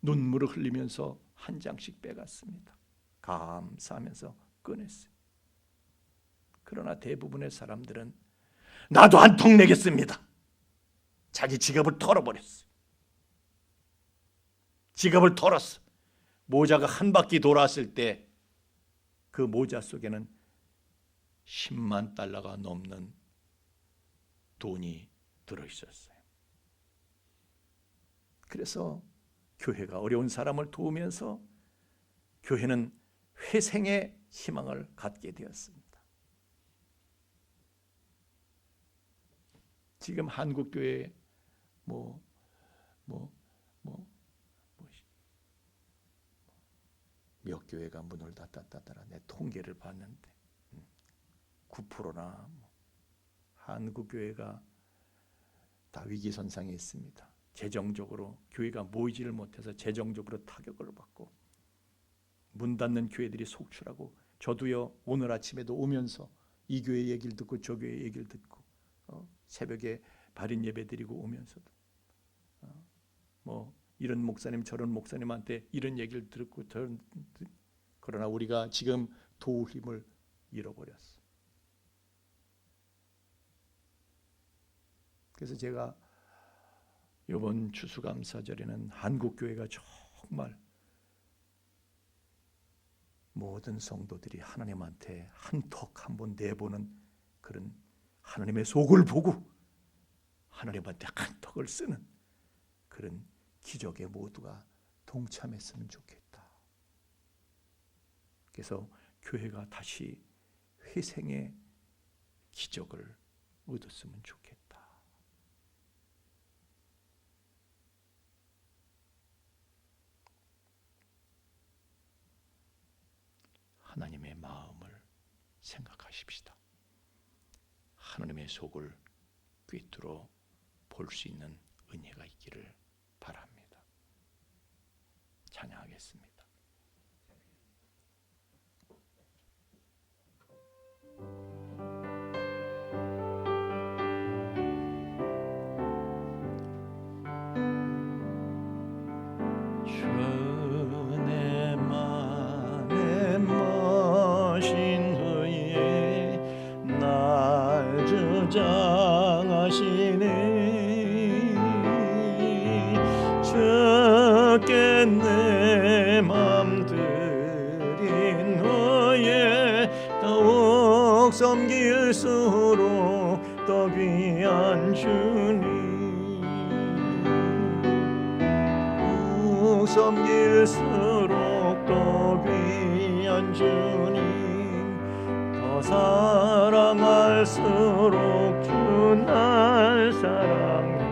눈물을 흘리면서 한 장씩 빼갔습니다. 감사하면서 꺼냈어요. 그러나 대부분의 사람들은 나도 한턱 내겠습니다. 자기 지갑을 털어버렸어요. 지갑을 털었어. 모자가 한 바퀴 돌았을 때 그 모자 속에는 10만 달러가 넘는 돈이 들어있었어요. 그래서 교회가 어려운 사람을 도우면서 교회는 회생의 희망을 갖게 되었습니다. 지금 한국 교회 몇 교회가 문을 닫았다더라. 내 통계를 봤는데 9%나 한국 교회가 다 위기선상에 있습니다. 재정적으로 교회가 모이지를 못해서 재정적으로 타격을 받고 문 닫는 교회들이 속출하고, 저도요 오늘 아침에도 오면서 이 교회 얘기를 듣고 저 교회 얘기를 듣고 새벽에 발인 예배 드리고 오면서도 이런 목사님 저런 목사님한테 이런 얘기를 듣고, 그러나 우리가 지금 도울 힘을 잃어버렸어. 그래서 제가 이번 추수감사절에는 한국교회가 정말 모든 성도들이 하나님한테 한턱 한번 내보는 그런 하나님의 속을 보고 하나님한테 한턱을 쓰는 그런 기적에 모두가 동참했으면 좋겠다. 그래서 교회가 다시 회생의 기적을 얻었으면 좋겠다. 하나님의 마음을 생각하십시다. 하나님의 속을 꿰뚫어 볼 수 있는 은혜가 있기를 바랍니다. 찬양하겠습니다. 주의 만에 모신 후에 날 주장하시네. 주께 내 맘 드린 후에 더욱 섬길수록 더 귀한 주님, 더욱 섬길수록 더 귀한 주님, 더 사랑할수록 주 날 사랑해.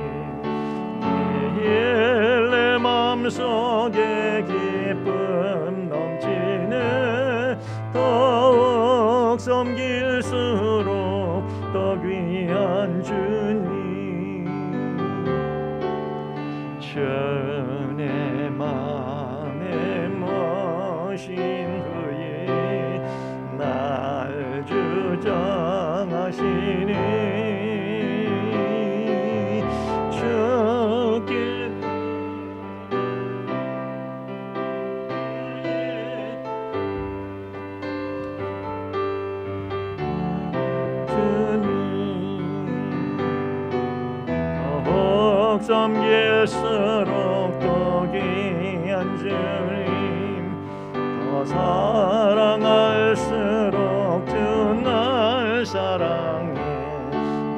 내 맘속에 기쁨 넘치네. 더욱 섬길수록 더 귀한 주님, 주의 맘에 모신 후에 날 주장하시네. 주께 섬길수록 더 귀한 주님, 더 사랑할수록 주 날 사랑해.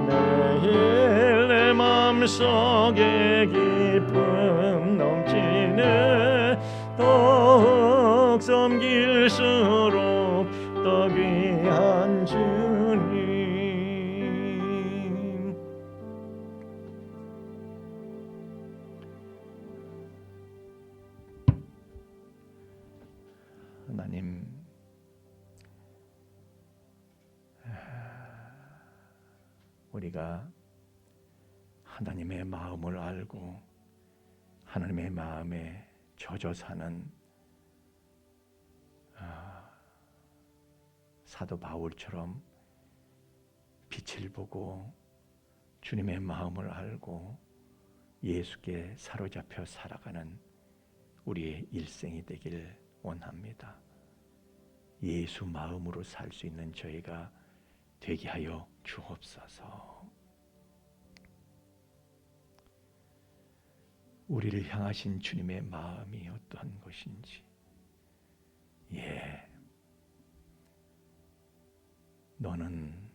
매일 내 맘속에 기쁨 넘치네. 더욱 섬길수록 더 귀한 주님. 하나님, 우리가 하나님의 마음을 알고 하나님의 마음에 젖어 사는 사도 바울처럼 빛을 보고 주님의 마음을 알고 예수께 사로잡혀 살아가는 우리의 일생이 되길 원합니다. 예수 마음으로 살 수 있는 저희가 되게 하여 주옵소서. 우리를 향하신 주님의 마음이 어떠한 것인지, 너는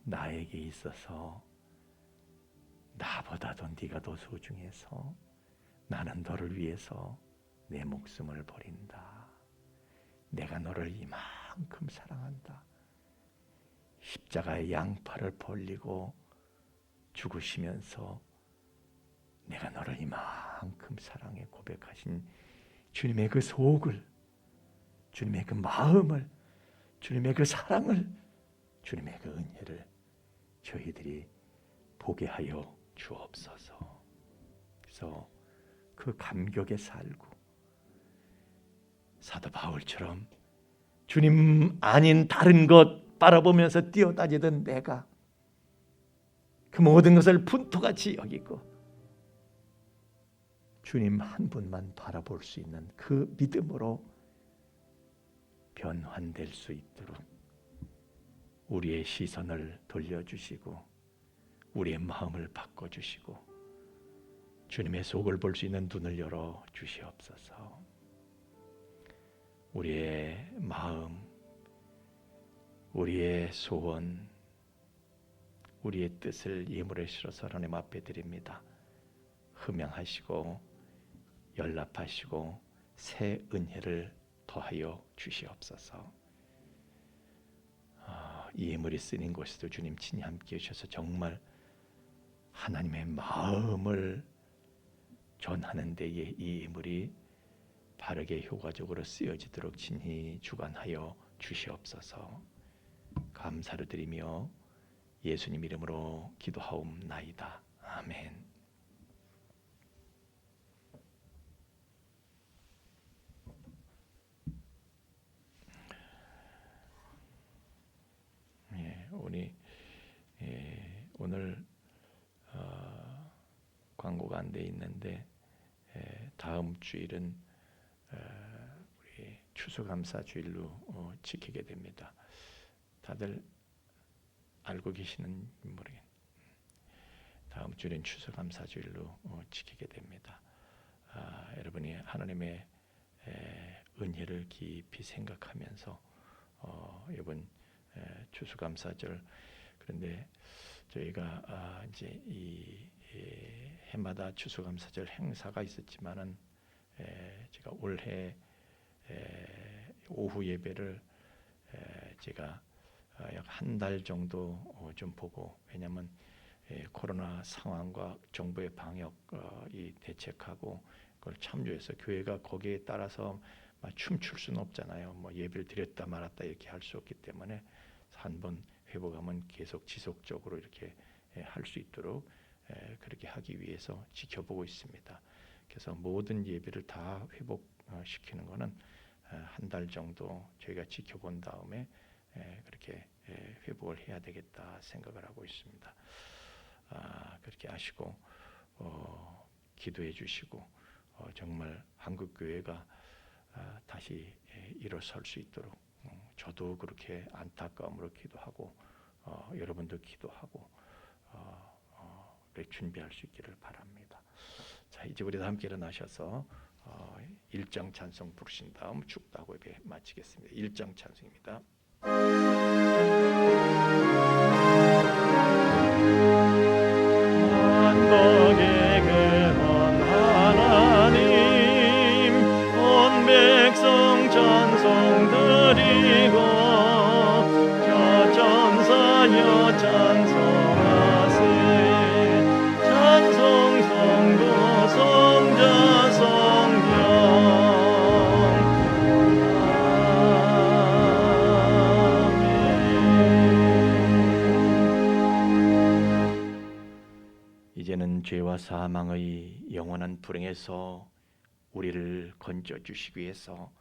나에게 있어서 나보다도 네가 더 소중해서 나는 너를 위해서 내 목숨을 버린다. 내가 너를 이만큼 사랑한다. 십자가의 양팔을 벌리고 죽으시면서 내가 너를 이만큼 사랑해 고백하신 주님의 그 속을, 주님의 그 마음을, 주님의 그 사랑을, 주님의 그 은혜를 저희들이 보게 하여 주옵소서. 그래서 그 감격에 살고 사도 바울처럼 주님 아닌 다른 것 바라보면서 뛰어다니던 내가 그 모든 것을 분토같이 여기고 주님 한 분만 바라볼 수 있는 그 믿음으로 변환될 수 있도록 우리의 시선을 돌려주시고 우리의 마음을 바꿔주시고 주님의 속을 볼 수 있는 눈을 열어 주시옵소서. 우리의 마음, 우리의 소원, 우리의 뜻을 예물에 실어서 하나님 앞에 드립니다. 흠양하시고 연락하시고 새 은혜를 더하여 주시옵소서. 이 예물이 쓰인 곳에도 주님 친히 함께 하셔서 정말 하나님의 마음을 전하는 데에 이 예물이 바르게 효과적으로 쓰여지도록 친히 주관하여 주시옵소서. 감사를 드리며 예수님 이름으로 기도하옵나이다. 아멘. 우리 오늘 광고가 안 돼 있는데 다음 주일은 우리 추수감사주일로 지키게 됩니다. 다들 알고 계시는 모르겠. 다음 주일은 추수감사주일로 지키게 됩니다. 여러분이 하나님의 은혜를 깊이 생각하면서 이번 추수감사절, 그런데 저희가 이제 이 해마다 추수감사절 행사가 있었지만은 제가 올해 오후 예배를 제가 약 한 달 정도 좀 보고, 왜냐하면 코로나 상황과 정부의 방역이 대책하고 그걸 참조해서 교회가 거기에 따라서 막 춤출 수는 없잖아요. 뭐 예배를 드렸다 말았다 이렇게 할 수 없기 때문에 한번 회복하면 계속 지속적으로 이렇게 할 수 있도록 그렇게 하기 위해서 지켜보고 있습니다. 그래서 모든 예배를 다 회복시키는 거는 한 달 정도 저희가 지켜본 다음에 그렇게 회복을 해야 되겠다 생각을 하고 있습니다. 그렇게 하시고 기도해 주시고 정말 한국 교회가 다시 일어설 수 있도록 저도 그렇게 안타까움으로 기도하고 여러분도 기도하고 우리 준비할 수 있기를 바랍니다. 자, 이제 우리 다 함께 일어나셔서 일정 찬송 부르신 다음 축도하고 예배 마치겠습니다. 일정 찬송입니다. 만국의 근원 하나님 온 백성 찬송 드리고 저 천사여 찬송하세 찬송 성도 성자 성령 이제는 죄와 사망의 영원한 불행에서 우리를 건져주시기 위해서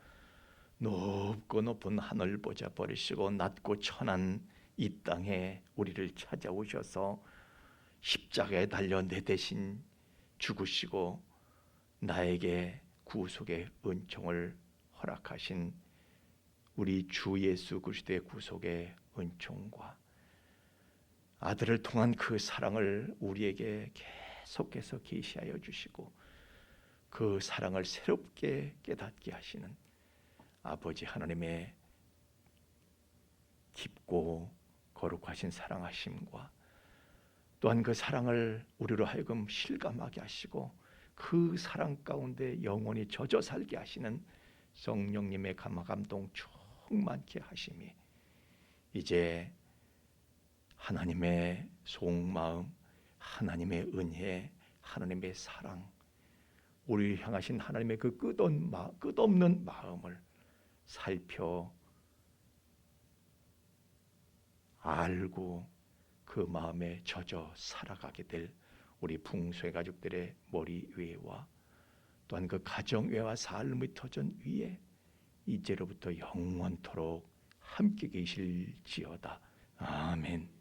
높고 높은 하늘 보좌 버리시고 낮고 천한 이 땅에 우리를 찾아오셔서 십자가에 달려 내 대신 죽으시고 나에게 구속의 은총을 허락하신 우리 주 예수 그리스도의 구속의 은총과 아들을 통한 그 사랑을 우리에게 계속해서 계시하여 주시고 그 사랑을 새롭게 깨닫게 하시는 아버지 하나님의 깊고 거룩하신 사랑하심과 또한 그 사랑을 우리로 하여금 실감하게 하시고 그 사랑 가운데 영원히 젖어 살게 하시는 성령님의 감동 충만케 하심이 이제 하나님의 속마음, 하나님의 은혜, 하나님의 사랑, 우리를 향하신 하나님의 그 끝없는 마음을 살펴 알고 그 마음에 젖어 살아가게 될 우리 풍수의 가족들의 머리 위에와 또한 그 가정 위와 삶의 터전 위에 이제로부터 영원토록 함께 계실지어다. 아멘.